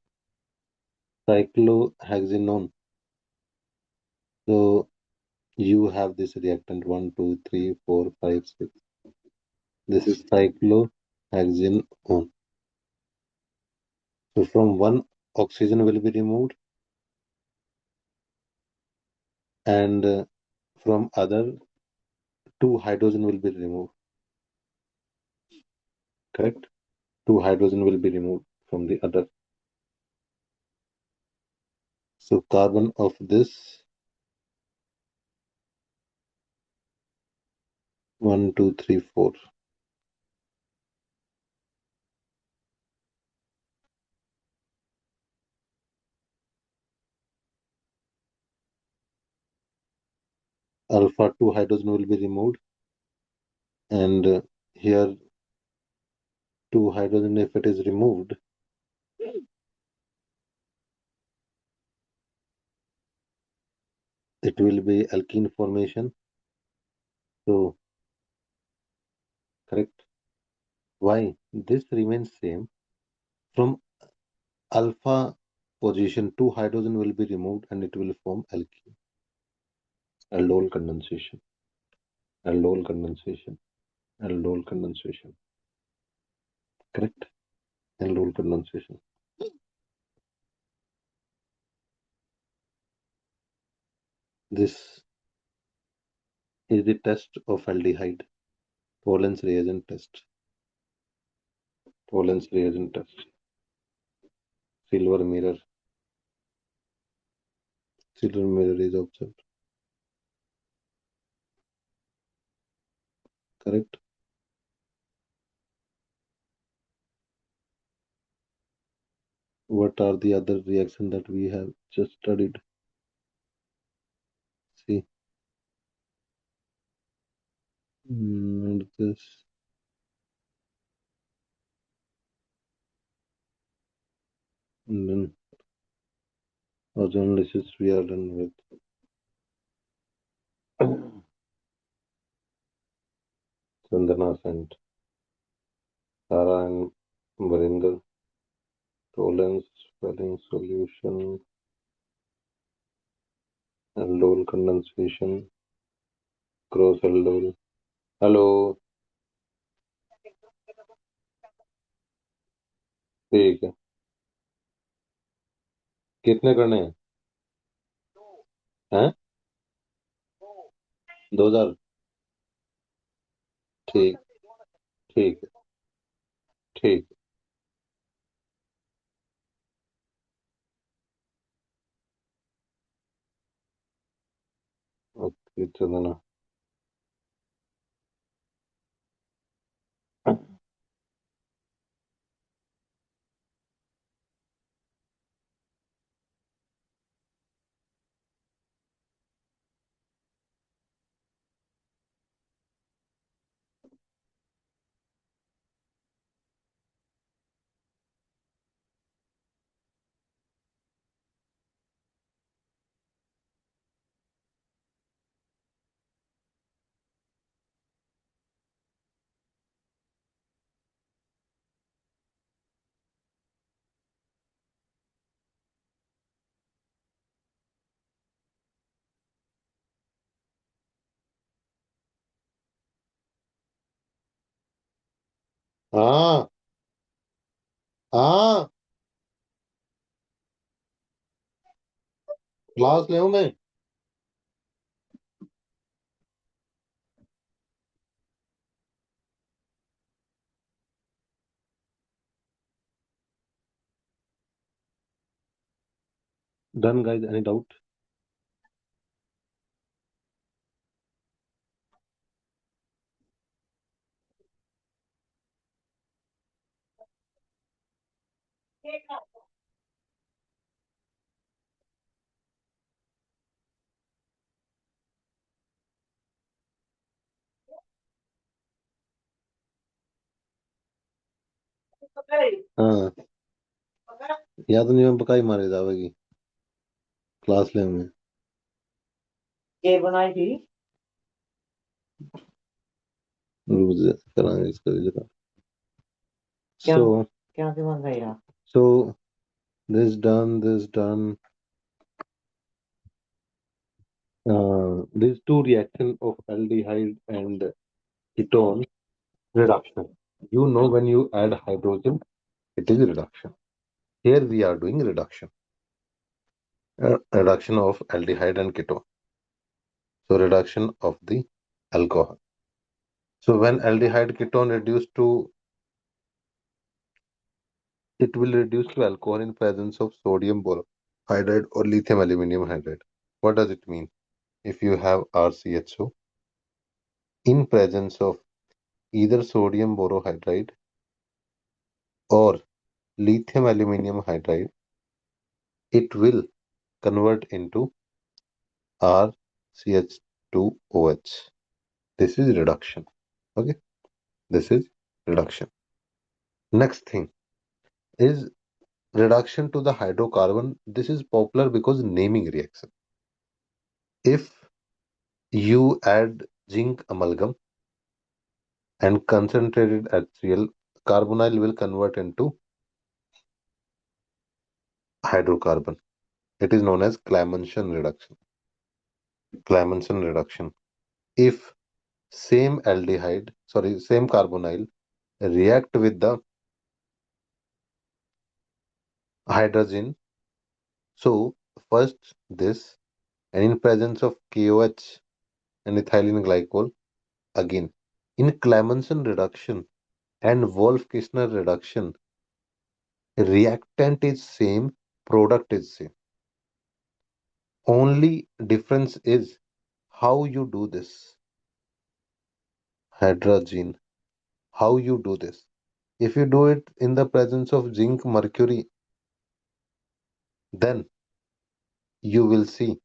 Cyclohexanone. So you have this reactant 1, 2, 3, 4, 5, 6. This is cyclohexanone. So from one oxygen will be removed, and from other two hydrogen will be removed. Correct? Two hydrogen will be removed from the other. So carbon of this 1, 2, 3, 4. alpha 2 hydrogen will be removed, and here 2 hydrogen, if it is removed, it will be alkene formation. So correct. Why? This remains same. From alpha position, 2 hydrogen will be removed and it will form alkene. Aldol condensation. Aldol condensation. Aldol condensation. Correct. Aldol condensation. This is the test of aldehyde. Tollens reagent test. Tollens reagent test. Silver mirror. Silver mirror is observed. Correct. What are the other reactions that we have just studied? See. And this. And then ozone lysis we are done with. Chandana scent. Tara and Varinder. Tollens, swelling solution, aldol condensation, cross aldol. Hello. ठीक है. कितने करने हैं? हैं? 2000. ठीक. ठीक है. ठीक. ओके चंदना. हाँ. हाँ. क्लास ले मैं. Done guys, any doubt? हाँ. याद नहीं मैं पकाई मारे जावेगी. क्लास ले मैं. ये बनाई थी रूज करांगे इसका जरा. क्या So क्या से बन गई यार so this done, this done. These two reaction of aldehyde and ketone reduction. You know when you add hydrogen, it is reduction. Here we are doing reduction. Reduction of aldehyde and ketone. So reduction of the alcohol. So when aldehyde ketone reduced to, it will reduce to alcohol in presence of sodium borohydride or lithium aluminum hydride. What does it mean? If you have RCHO in presence of either sodium borohydride or lithium aluminum hydride, it will convert into RCH2 CH2OH. This is reduction. Okay, this is reduction. Next thing is reduction to the hydrocarbon. This is popular because naming reaction. If you add zinc amalgam and concentrated HCl, carbonyl will convert into hydrocarbon. It is known as Clemmensen reduction. Clemmensen reduction. If same same carbonyl react with the hydrogen, so first this, and in presence of KOH and ethylene glycol, again in Clemmensen reduction and Wolff-Kishner reduction, reactant is same, product is same. Only difference is how you do this. Hydrogen, how you do this. If you do it in the presence of zinc mercury, then you will see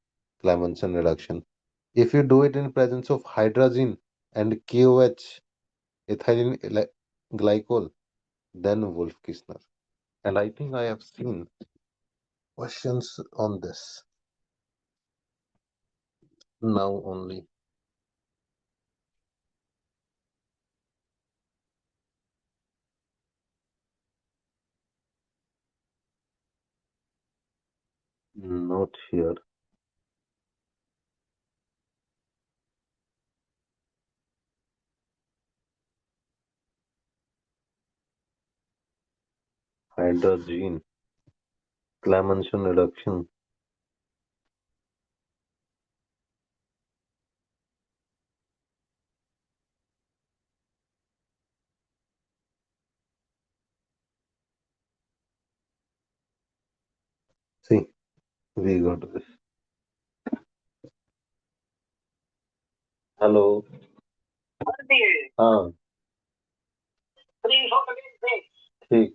Clemmensen reduction. If you do it in presence of hydrogen and KOH, ethylene glycol, then Wolff-Kishner. And I think I have seen questions on this now only. Not here. Hydrogen, Clemmensen reduction. See, we got this. Hello. हाँ ठीक.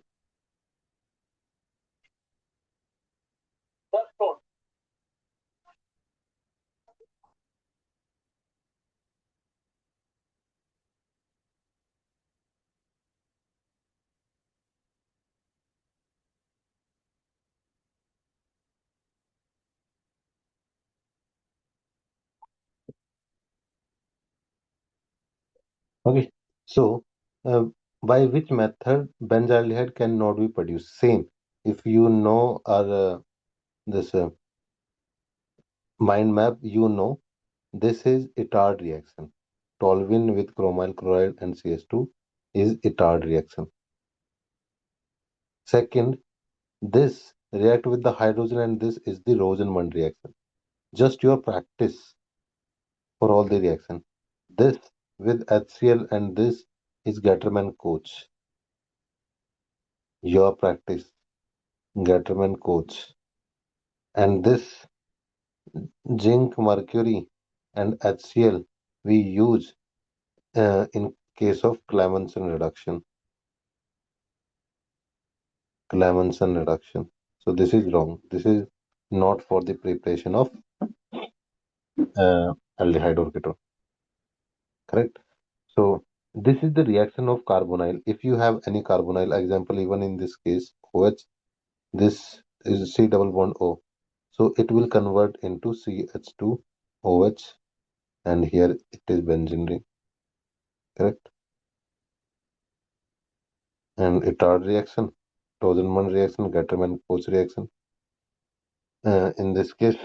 Okay. So, by which method benzaldehyde cannot be produced? Same. If you know our this mind map, you know this is Itard reaction. Toluene with chromyl chloride and CH2 is Itard reaction. Second, this react with the hydrogen and this is the Rosenmund reaction. Just your practice for all the reaction. This with HCl and this is Gatterman coach. Your practice, Gatterman coach. And this zinc, mercury, and HCl we use in case of Clemmensen reduction. Clemmensen reduction. So this is wrong. This is not for the preparation of aldehyde or ketone. Correct? So this is the reaction of carbonyl. If you have any carbonyl, example even in this case OH, this is C double bond O. So it will convert into CH2OH and here it is benzene ring. Correct? And Itard reaction, Rosenmund reaction, Gatterman-Koch reaction. In this case,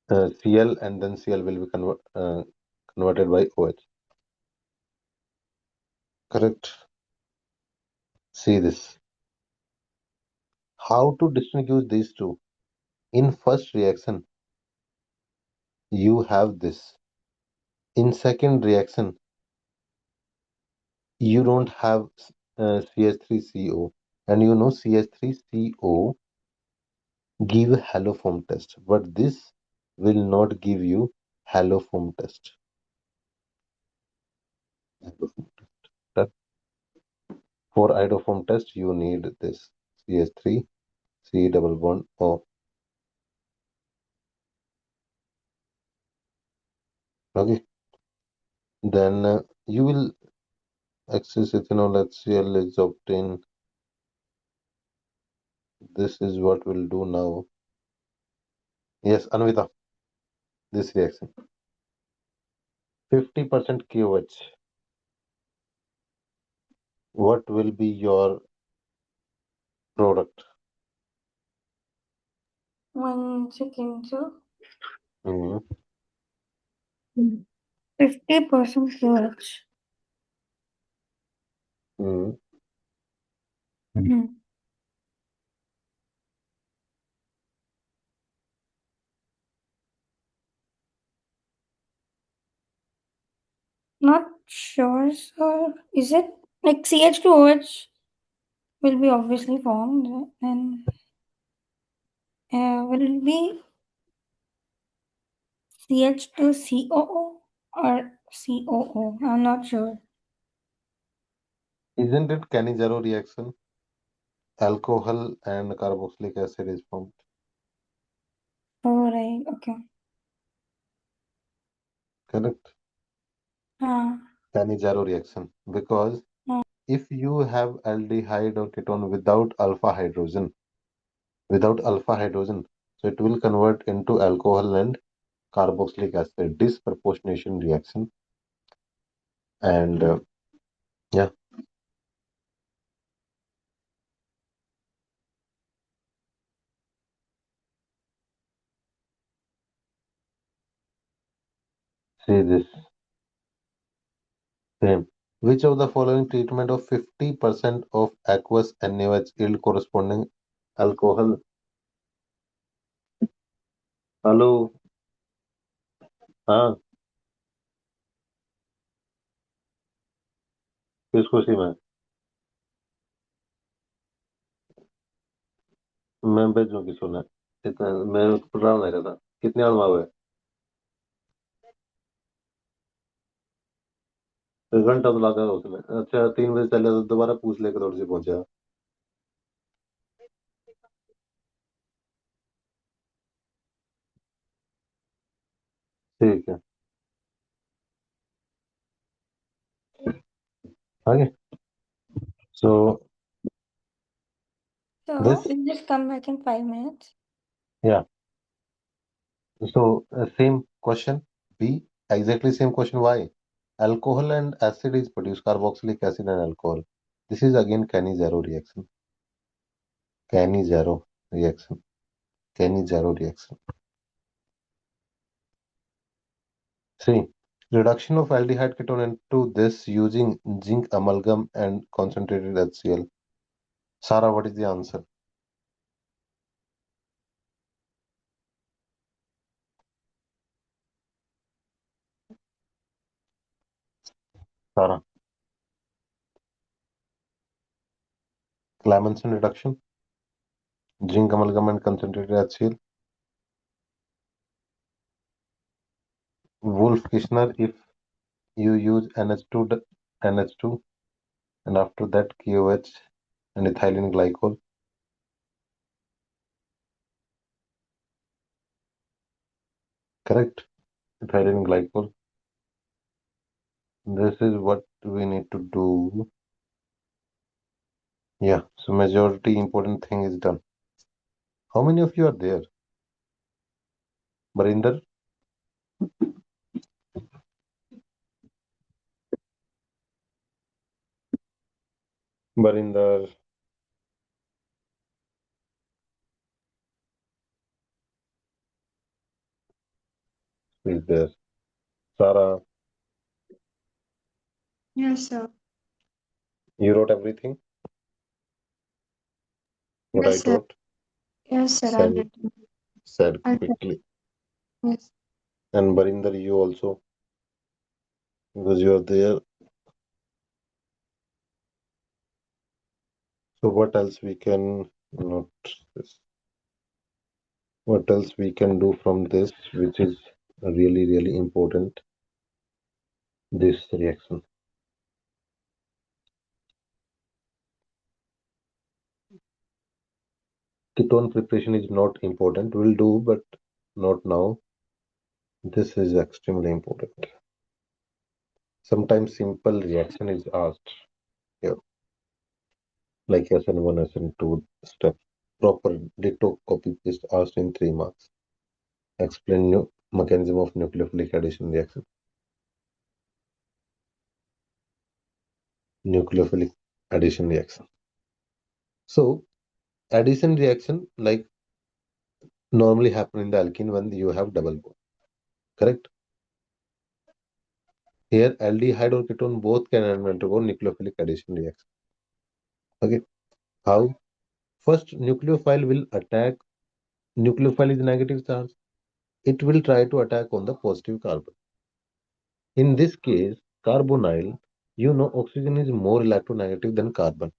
Cl and then Cl will be converted by OH. Correct? See this. How to distinguish these two? In first reaction, you have this. In second reaction, you don't have CH3CO. And you know CH3CO give haloform test, but this will not give you haloform test. That for iodoform test, you need this CH3 C double bond O. Okay. Then you will excess ethanol HCl is obtained. This is what we'll do now. Yes, Anvita, this reaction. 50% KOH. What will be your product? 1 second, sir. Mhm. 50% pH. Mhm. Not sure, sir. Is it like CH2OH will be obviously formed, and will it be CH2COO or COO? I'm not sure. Isn't it Cannizzaro reaction? Alcohol and carboxylic acid is formed. Oh, right. Okay. Correct. Ah. Cannizzaro reaction. Because if you have aldehyde or ketone without alpha hydrogen, so it will convert into alcohol and carboxylic acid disproportionation reaction. And yeah, see this same. Which of the following treatment of 50% of aqueous NaOH yield corresponding alcohol? Hello, हाँ किस खुशी में मैं भेजूँ किसको ने इतना मैं प्रोग्राम नहीं रहता कितने आलमा हुए एक घंटा तो लगा उसमें अच्छा 3 बजे चले तो दोबारा पूछ लेकर और से पहुंचा ठीक है आगे so So this we'll just come back in 5 minutes. yeah so same question B exactly same question why alcohol and acid is produced carboxylic acid and alcohol this is again Cannizzaro reaction Cannizzaro reaction see reduction of aldehyde ketone into this using zinc amalgam and concentrated HCl Sarah what is the answer Sarah Clemmensen reduction zinc amalgam and concentrated HCl Wolf Kishner if you use NH2 and after that KOH and ethylene glycol correct ethylene glycol this is what we need to do yeah so majority important thing is done how many of you are there Barinder Barinder is there Sarah Yes, sir. you wrote everything what I Yes, sir. taught Yes, sir. I said did. said I did. quickly Yes. and Barinder you also because you are there so what else we can not this what else we can do from this which is really important this reaction ketone preparation is not important we'll do but not now This is extremely important. Sometimes simple reaction is asked here, like SN1, SN2 step. Proper ditto copy paste asked in 3 marks. Explain new mechanism of nucleophilic addition reaction. Nucleophilic addition reaction. So addition reaction like normally happen in the alkene when you have double bond. Correct? Here aldehyde or ketone both can undergo nucleophilic addition reaction. Okay. How? First nucleophile will attack. Nucleophile is negative charge. It will try to attack on the positive carbon. In this case, carbonyl, oxygen is more electronegative than carbon.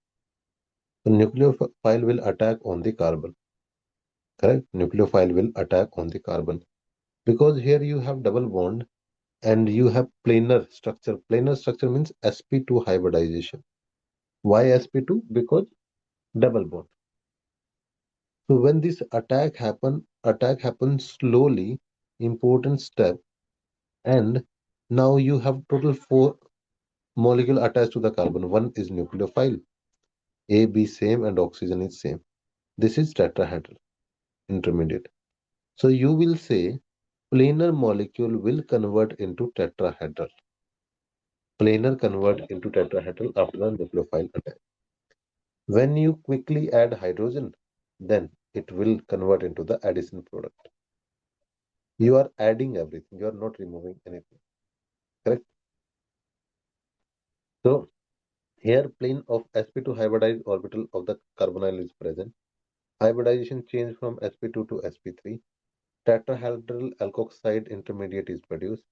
The nucleophile will attack on the carbon. Correct? Nucleophile will attack on the carbon. Because here you have double bond and you have planar structure. Planar structure means sp2 hybridization. Why sp2? Because double bond. So when this attack happens slowly, important step, and now you have total 4 molecule attached to the carbon. One is nucleophile, A, B same, and oxygen is same. This is tetrahedral intermediate. So you will say planar molecule will convert into tetrahedral. Planar convert into tetrahedral after the nucleophile attack. When you quickly add hydrogen, then it will convert into the addition product. You are adding everything. You are not removing anything. Correct? So here plane of sp2 hybridized orbital of the carbonyl is present. Hybridization change from sp2 to sp3. Tetrahedral alkoxide intermediate is produced.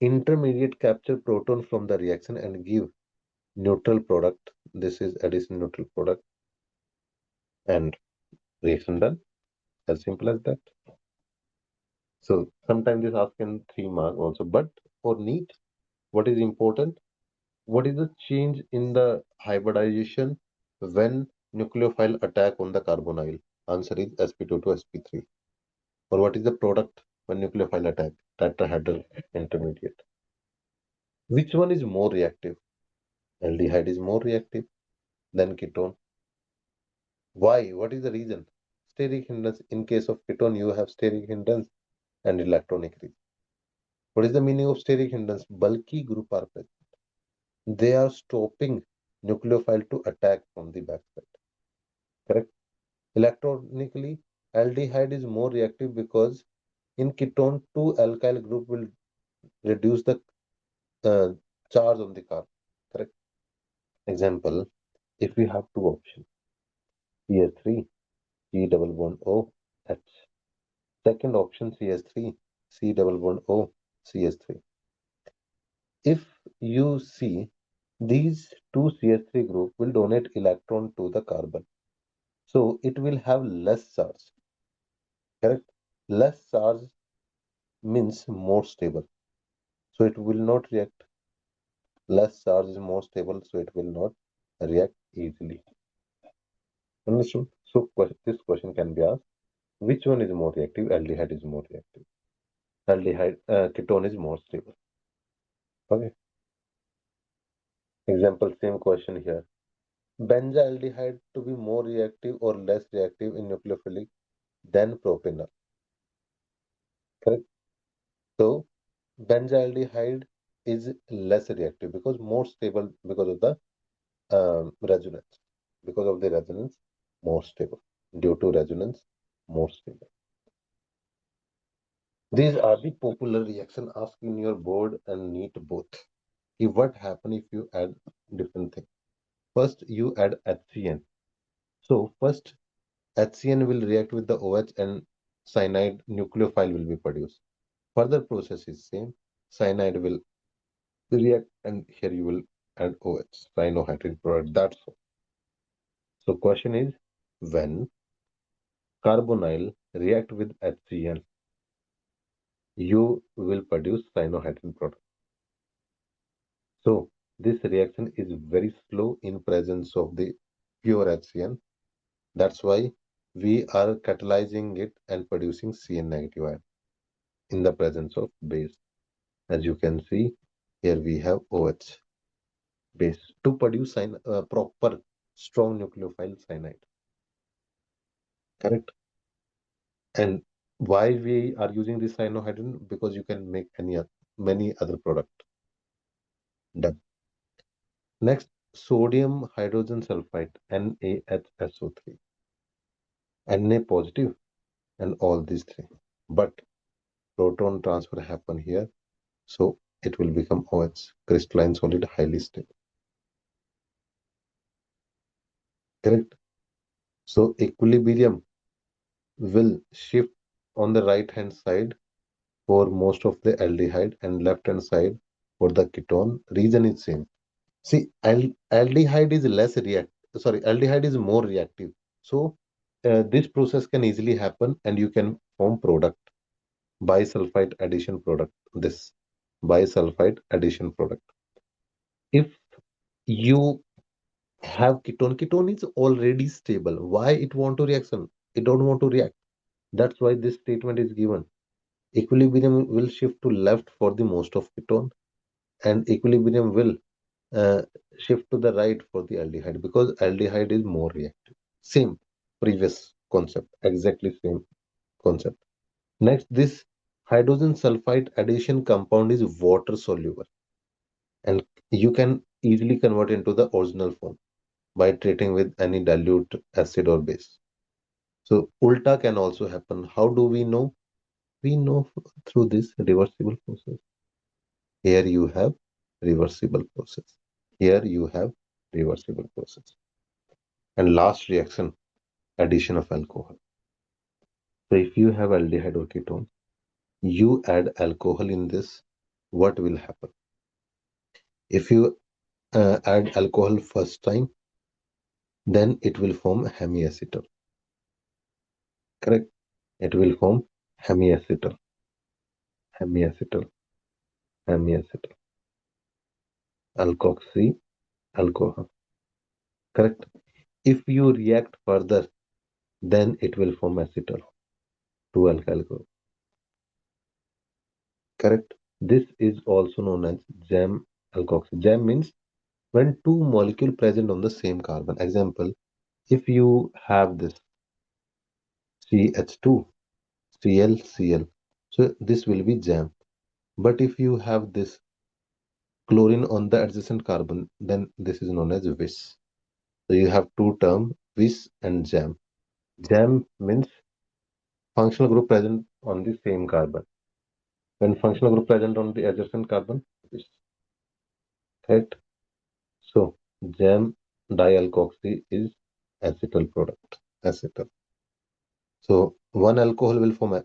Intermediate capture proton from the reaction and give neutral product. This is addition neutral product and reaction done. As simple as that. So sometimes this asked in 3 mark also, but for NEET, what is important? What is the change in the hybridization when nucleophile attack on the carbonyl? Answer is sp2 to sp3. Or what is the product when nucleophile attack? Tetrahedral intermediate. Which one is more reactive? Aldehyde is more reactive than ketone. Why? What is the reason? Steric hindrance. In case of ketone, you have steric hindrance and electronic increase. What is the meaning of steric hindrance? Bulky group are present. They are stopping nucleophile to attack from the backside. Correct? Electronically, aldehyde is more reactive because in ketone, 2 alkyl group will reduce the charge on the carbon. Correct? Example, if we have 2 options, CH3, C double bond O, H. Second option, CH3, C double bond O, CH3. If you see, these 2 CH3 group will donate electron to the carbon. So it will have less charge. Correct? Less charge means more stable. So it will not react. Less charge is more stable, so it will not react easily. Understood? So this question can be asked. Which one is more reactive? Aldehyde is more reactive. Ketone is more stable. Okay. Example, same question here. Benzaldehyde to be more reactive or less reactive in nucleophilic than propanol. Correct? So benzaldehyde is less reactive because more stable because of the resonance. Because of the resonance, more stable. Due to resonance, more stable. These are the popular reaction asked in your board and NEET both. What happen if you add different thing? First, you add HCN. So first, HCN will react with the OH and cyanide nucleophile will be produced. Further process is same. Cyanide will react and here you will add OH, cyanohydrin product. That's all. So question is, when carbonyl react with HCN, you will produce cyanohydrin product. So this reaction is very slow in presence of the pure HCN. That's why we are catalyzing it and producing CN negative ion. in the presence of base. As you can see, here we have OH base to produce proper strong nucleophile cyanide. Correct? And why we are using this cyanohydrin? Because you can make many other product. Done. Next, sodium hydrogen sulfide, NaHSO3. Na positive and all these three. But proton transfer happen here, so it will become OH, crystalline solid, highly stable. Correct? So equilibrium will shift on the right hand side for most of the aldehyde and left hand side for the ketone. Reason is same. See, aldehyde is less aldehyde is more reactive. So this process can easily happen and you can form product, bisulfite addition product. This bisulfite addition product. If you have ketone is already stable. Why it want to reaction? It don't want to react. That's why this statement is given. Equilibrium will shift to left for the most of ketone, and equilibrium will uh, shift to the right for the aldehyde because aldehyde is more reactive. Same previous concept, exactly same concept. Next, this hydrogen sulfide addition compound is water soluble, and you can easily convert into the original form by treating with any dilute acid or base. So ulta can also happen. How do we know? We know through this reversible process. Here you have reversible process. Here you have reversible process. And last reaction, addition of alcohol. So if you have aldehyde or ketone, you add alcohol in this, what will happen? If you add alcohol first time, then it will form hemiacetal. Correct? It will form hemiacetal, hemiacetal, hemiacetal, alkoxy, alcohol. Correct? If you react further, then it will form acetal, 2-alkyl group. Correct? This is also known as jam alkoxy. Jam means when two molecules present on the same carbon. Example, if you have this CH2, Cl, Cl, so this will be jam. But if you have this chlorine on the adjacent carbon, then this is known as vis. So you have two terms, vis and jam. Jam means functional group present on the same carbon. When functional group present on the adjacent carbon, vis. Correct? So jam dialkoxy is acetal product. Acetal. So one alcohol will form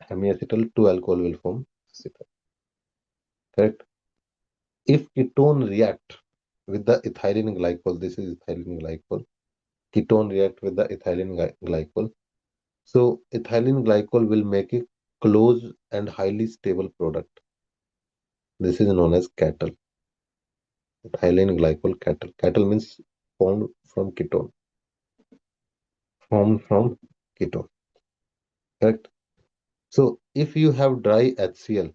hemiacetal, two alcohol will form acetal. Correct? If ketone react with the ethylene glycol, this is ethylene glycol. Ketone react with the ethylene glycol. So ethylene glycol will make a close and highly stable product. This is known as cattle. Ethylene glycol cattle. Cattle means formed from ketone. Formed from ketone. Correct? So if you have dry HCl,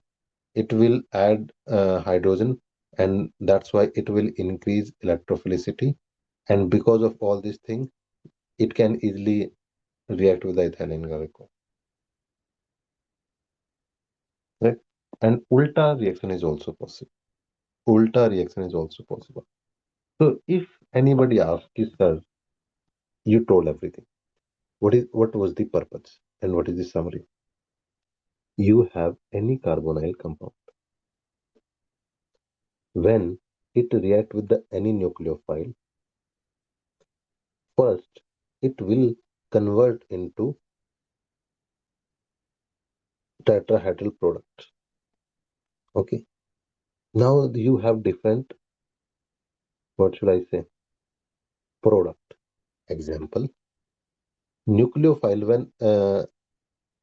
it will add hydrogen, and that's why it will increase electrophilicity. And because of all these things, it can easily react with the ethylene glycol. Right? And ulta reaction is also possible. Ulta reaction is also possible. So if anybody asks you, sir, you told everything. What was the purpose and what is the summary? You have any carbonyl compound. When it react with the any nucleophile, first it will convert into tetrahedral product. Okay. Now you have different, what should I say, product. Example, nucleophile when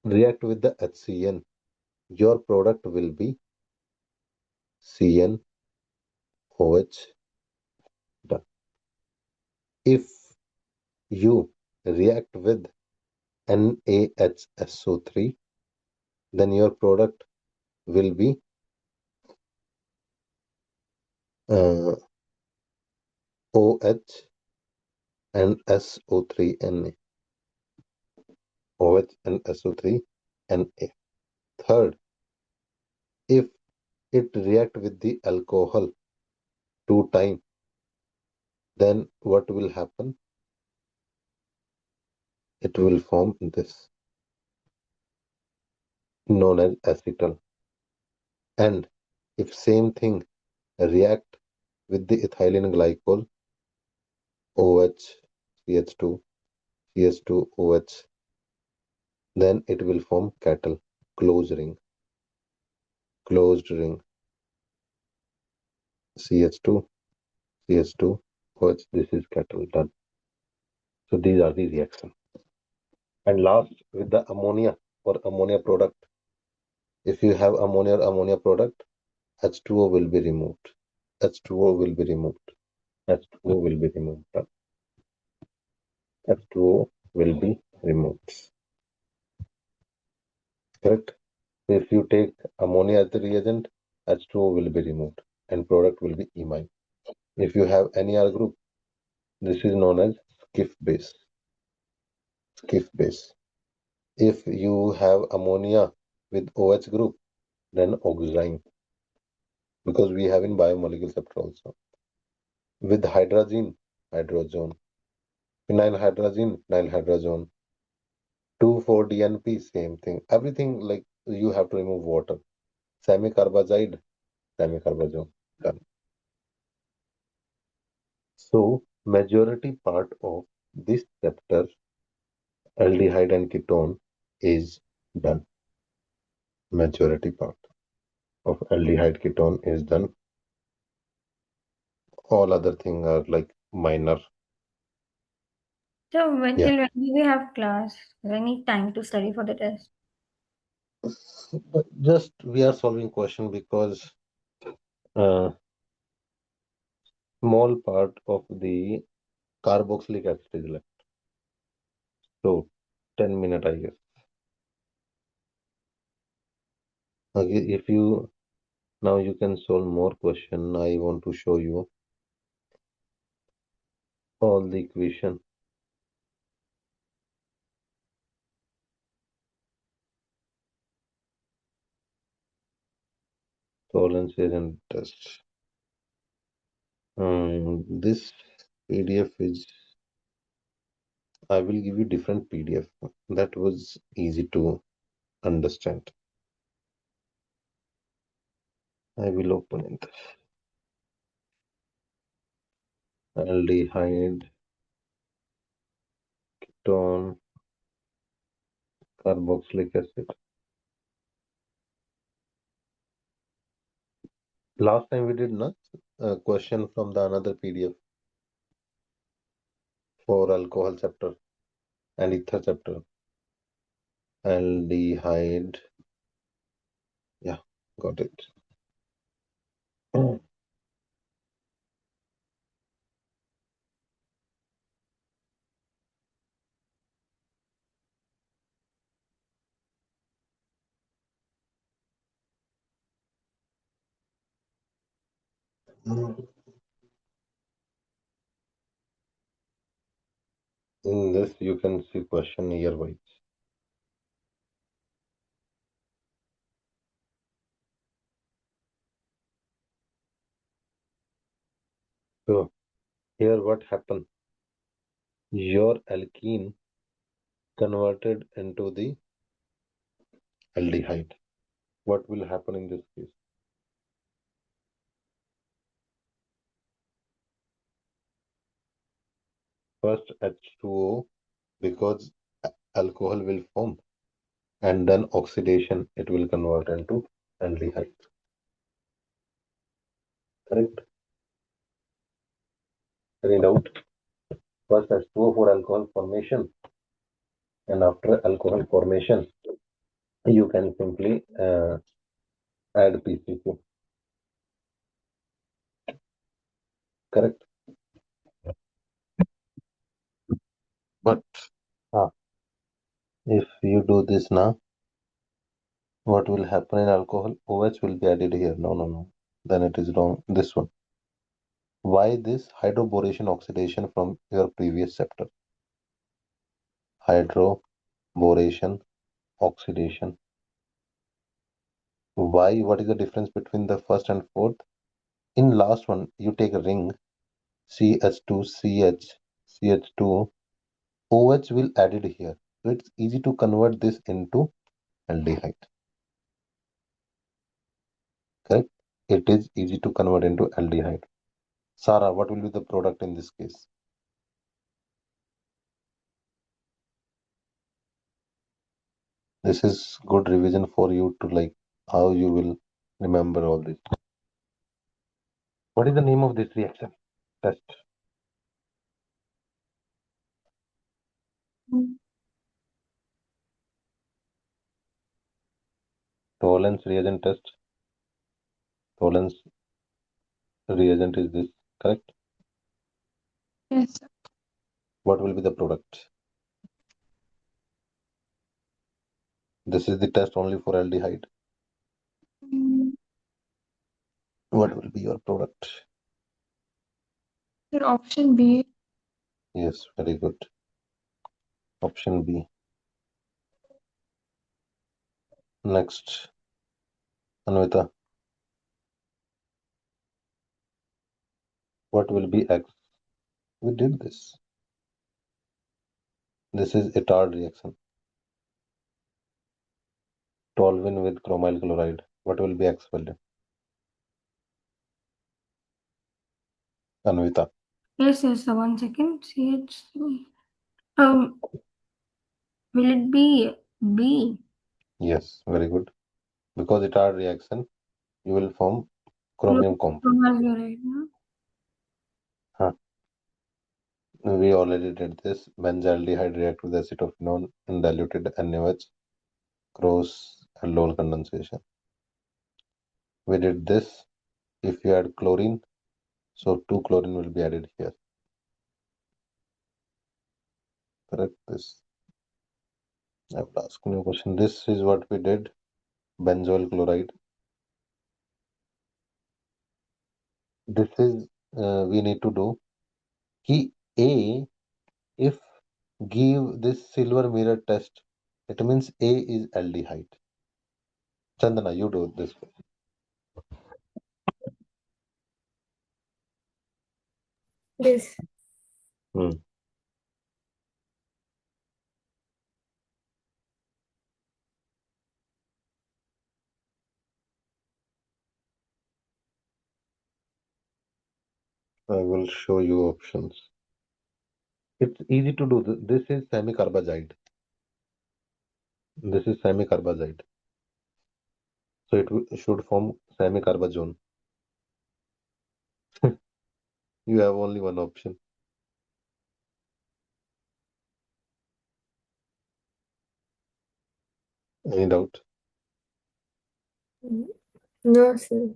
react with the HCN, your product will be CnOH done. If you react with NaHSO3, then your product will be OH and SO3Na. OH and SO3Na. Third, if it react with the alcohol 2 times, then what will happen? It will form this, known as acetal. And if same thing react with the ethylene glycol, OH, CH2, CH2OH, then it will form kettle, closed ring, CH2, CH2OH. This is kettle done. So these are the reactions. And last, with the ammonia or ammonia product, if you have ammonia product, H2O will be removed. H2O will be removed. H2O will be removed. H2O will be removed. Correct? So if you take ammonia as the reagent, H2O will be removed and product will be imine. If you have NER group, this is known as Skiff base. Skiff base. If you have ammonia with OH group, then oxime, because we have in biomolecule chapter also. With hydrazine, hydrazone. Phenyl hydrazine. 2,4-DNP, same thing. Everything like you have to remove water. Semicarbazide, semicarbazone. Done. So majority part of this chapter, aldehyde and ketone, is done. Majority part of aldehyde ketone is done. All other things are like minor. So when Yeah. till when do we have class? Do I need time to study for the test? But just we are solving question because small part of the carboxylic acid is left. So 10 minutes, I guess. Okay, if you now you can solve more question. I want to show you all the equation. Tolerances and test. This PDF is, I will give you different PDF. That was easy to understand. I will open it. Aldehyde, ketone, carboxylic acid. Last time we did not a question from the another PDF for alcohol chapter and ether chapter. Aldehyde. Yeah, got it. In this, you can see question year wise. So here what happened? Your alkene converted into the aldehyde. What will happen in this case? First H2O, because alcohol will form, and then oxidation, it will convert into aldehyde. Correct? Any doubt? First H2O for alcohol formation, and after alcohol formation, you can simply add PCC. Correct? But if you do this now, What will happen in alcohol? OH will be added here. No. Then it is wrong. This one. Why this hydroboration oxidation from your previous chapter? Hydroboration oxidation. Why? What is the difference between the first and fourth? In last one, you take a ring CH2, CH2, OH will added here. So it's easy to convert this into aldehyde. Correct? It is easy to convert into aldehyde. Sarah, what will be the product in this case? This is good revision for you to like how you will remember all this. What is the name of this reaction? Test. Tollens reagent test. Tollens reagent is this, correct? Yes, sir. What will be the product? This is the test only for aldehyde. Mm, What will be your product? Sir, option B. Yes, very good. Option B. Next, Anvita. What will be X? We did this. This is Itard reaction. Toluene with chromyl chloride. What will be X value? Anvita. Yes, 1 second. CH3. Um, will it be B? Yes, very good. Because Itard reaction, you will form chromium compound. Chloride, no? Huh. We already did this. Benzaldehyde react with acetophenone in diluted NaOH, cross aldol condensation. We did this. If you add chlorine, so 2 chlorine will be added here. Correct this. I will ask you a question. This is what we did. Benzoyl chloride. This is we need to do. Key A, if give this silver mirror test, it means A is aldehyde. Chandana, you do this. This. Hmm. I will show you options. It's easy to do. This is semicarbazide. This is semicarbazide. So it should form semicarbazone. You have only one option. Any doubt? No, sir.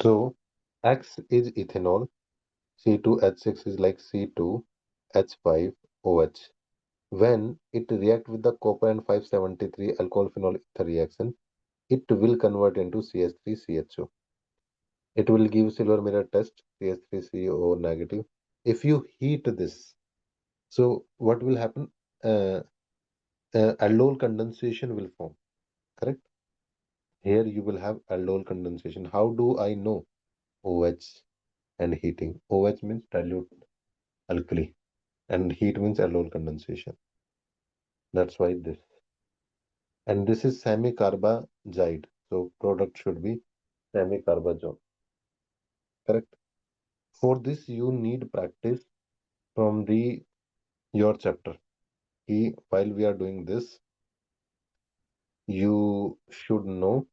So X is ethanol. C2H6 is like C2H5OH. When it react with the copper and 573 alcohol phenol ether reaction, it will convert into CH3CHO. It will give silver mirror test, CH3CO negative. If you heat this, so what will happen? Aldol condensation will form, correct? Here you will have aldol condensation. How do I know? OH and heating. OH means dilute alkali and heat means aldol condensation. That's why this. And this is semicarbazide. So product should be semicarbazone. Correct. For this, you need practice from the your chapter. While we are doing this, you should know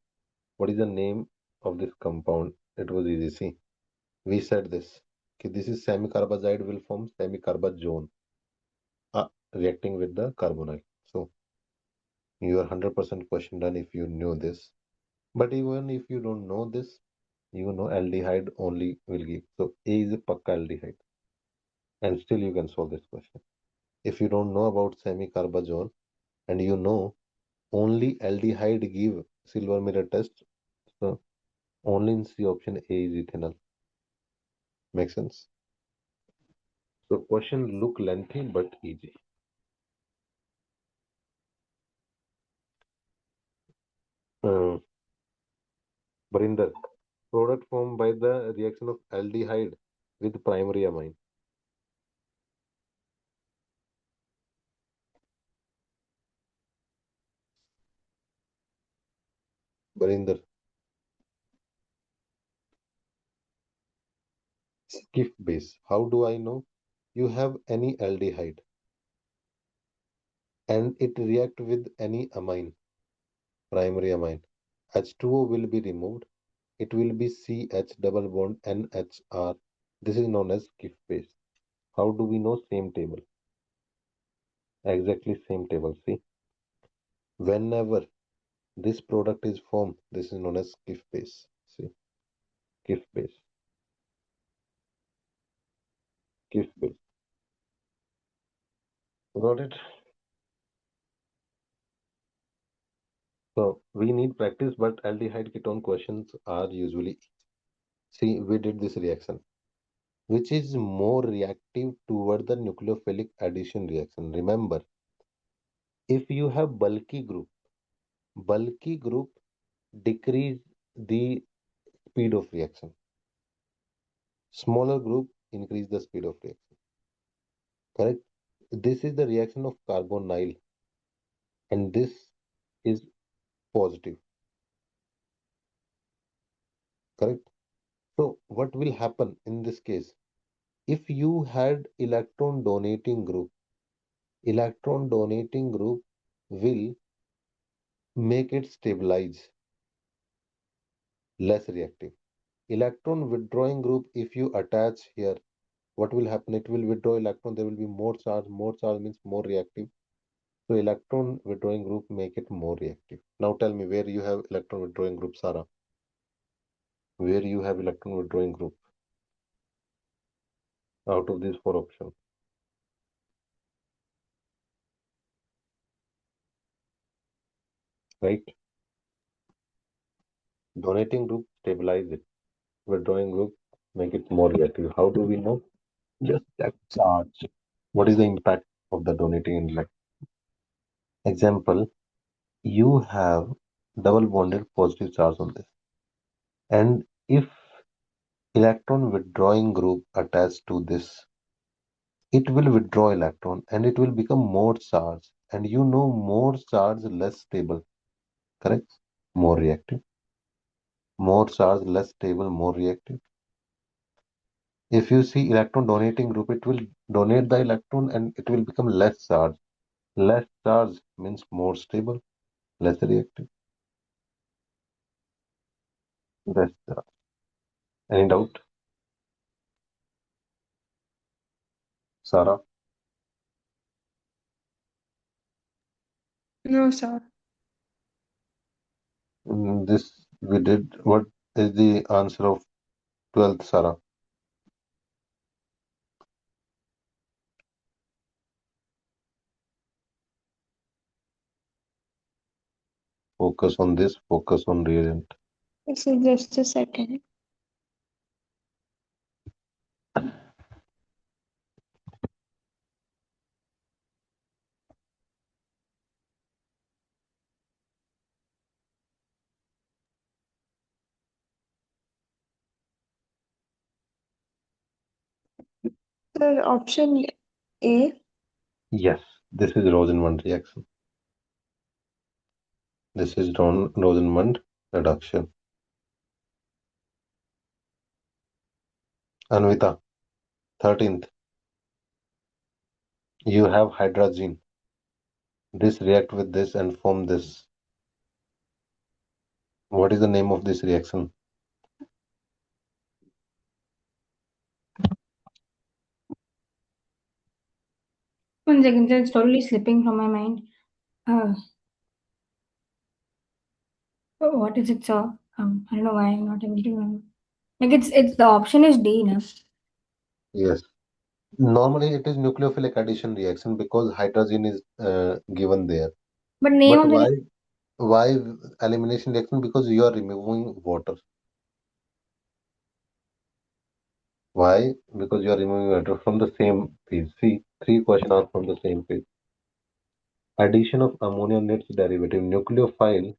what is the name of this compound. It was easy. See, we said this. Okay, this is semicarbazide will form semicarbazone, reacting with the carbonyl. So you are 100% question done if you knew this. But even if you don't know this, you know aldehyde only will give. So A is a pakka aldehyde. And still you can solve this question. If you don't know about semicarbazone, And you know, only aldehyde give silver mirror test. So only in C option A is ethanol. Make sense? So question look lengthy but easy. Uh, Barinder, product formed by the reaction of aldehyde with primary amine. Barinder, skiff base. How do I know? You have any aldehyde and it react with any amine, primary amine. H2O will be removed. It will be CH double bond NHR. This is known as skiff base. How do we know? Same table. Exactly same table. See, whenever this product is formed, this is known as skiff base. See, skiff base, skiff base. Got it? So we need practice, but aldehyde ketone questions are usually. See, we did this reaction. Which is more reactive toward the nucleophilic addition reaction. Remember, if you have bulky group decrease the speed of reaction. Smaller group increase the speed of reaction. Correct? This is the reaction of carbonyl and this is positive. Correct? So what will happen in this case? If you had electron donating group will make it stabilize, less reactive. Electron withdrawing group, if you attach here, what will happen? It will withdraw electron. There will be more charge. More charge means more reactive. So electron withdrawing group make it more reactive. Now tell me where you have electron withdrawing group, Sarah. Where you have electron withdrawing group out of these four options. Right? Donating group stabilize it. Withdrawing group make it more reactive. How do we know? Just check charge. What is the impact of the donating electron? Example, you have double bonded positive charge on this. And if electron withdrawing group attached to this, it will withdraw electron and it will become more charged. And you know more charge, less stable. Correct? More reactive. More charge, less stable, more reactive. If you see electron donating group, it will donate the electron and it will become less charge. Less charge means more stable, less reactive. Less charge. Any doubt? Sarah? No, sir. This we did. What is the answer of 12th, Sarah? Focus on this, focus on reagent. This is just a second. Sir, option A. Yes, this is Rosenmund reaction. This is Rosenmund reduction. Anvita, 13th. You have hydrazine. This react with this and form this. What is the name of this reaction? One second, sir, it's totally slipping from my mind. What is it, sir? I don't know why I'm not able to remember. Like it's the option is D, na? Yes. Normally it is nucleophilic addition reaction because hydrazine is given there. But name But of the why elimination reaction? Because you are removing water. Why? Because you are removing water from the same phase. See, three questions are from the same phase. Addition of ammonia and its derivative nucleophile.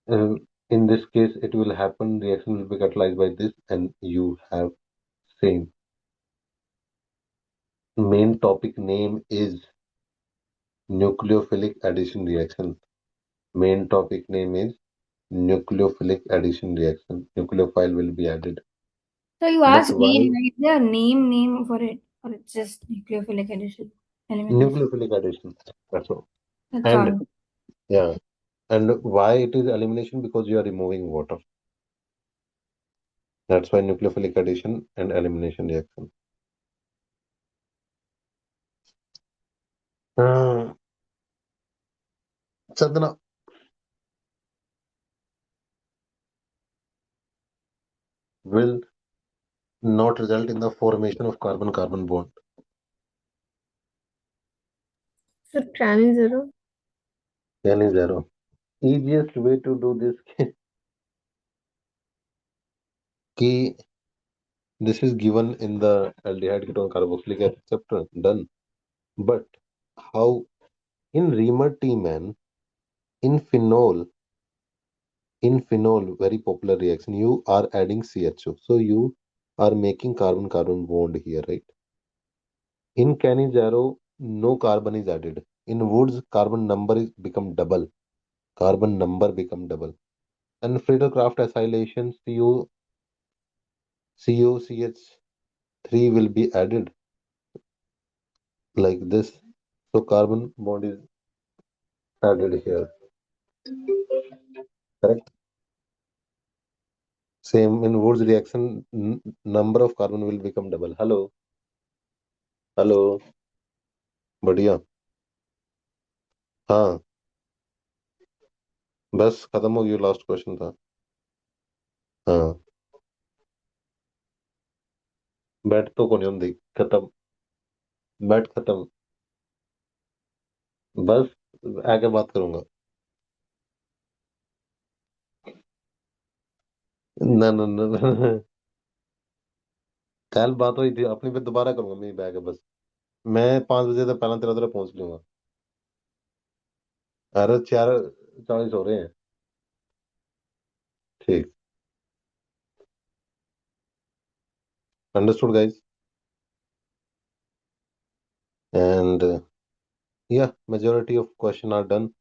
In this case, it will happen. Reaction will be catalyzed by this, and you have same. Main topic name is nucleophilic addition reaction. Main topic name is nucleophilic addition reaction. Nucleophile will be added. So you But asked why name, is there a name for it? Or it's just nucleophilic addition elimination? nucleophilic addition? That's all. That's And all. yeah, and why it is elimination? Because you are removing water. That's why nucleophilic addition and elimination reaction. Uh, Sadhana will not result in the formation of carbon-carbon bond. So tan is 0. N is zero. Easiest way to do this key. This is given in the aldehyde ketone carboxylic acid chapter. Done. But how in Reamer T man in phenol very popular reaction you are adding CHO, so you are making carbon carbon bond here, right? In Canizaro no carbon is added. In woods carbon number is become double. Carbon number become double. And Friedel-Crafts acylation COCH3 will be added like this. So carbon bond is added here. Correct. Same in Wood's reaction, number of carbon will become double. Hello, hello, बढ़िया. हाँ, बस खत्म हो गया. Last question था. हाँ, bat तो कौन होंदी खत्म. बैट खत्म. बस आगे बात करूंगा. ना ना ना ना. कल बात हुई थी अपनी पे दोबारा करूंगा. मैं बैग है बस. मैं 5 बजे तक पहला तेरा तेरा पहुंच लूंगा. अरे 4:40 हो रहे हैं. ठीक. Understood, guys? And yeah, majority of question are done.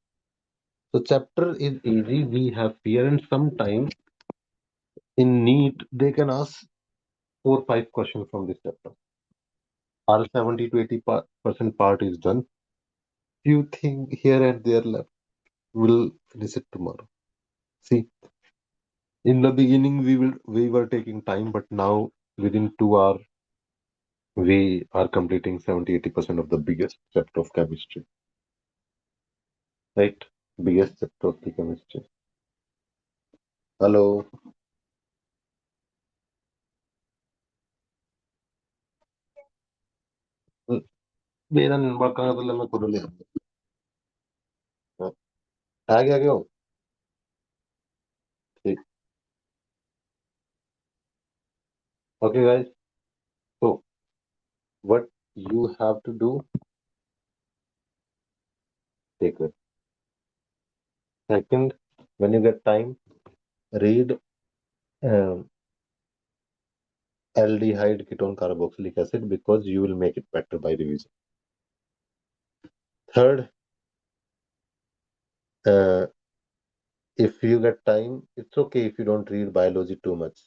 So chapter is easy. We have fear and sometime in NEET they can ask 4 5 questions from this chapter. Our 70 to 80% part is done. Few things here and there left. We'll finish it tomorrow. See, in the beginning we were taking time, but now within 2 hours we are completing 70 80% of the biggest chapter of chemistry. Right? Biggest chapter of the chemistry. Hello. मेरा number कहाँ तो मैं खुद ले आऊंगा. आ गया क्यों. ठीक. Okay, guys. So what you have to do, take it. Second, when you get time, read um, aldehyde ketone carboxylic acid because you will make it better by revision. Third, uh, if you get time, it's okay if you don't read biology too much.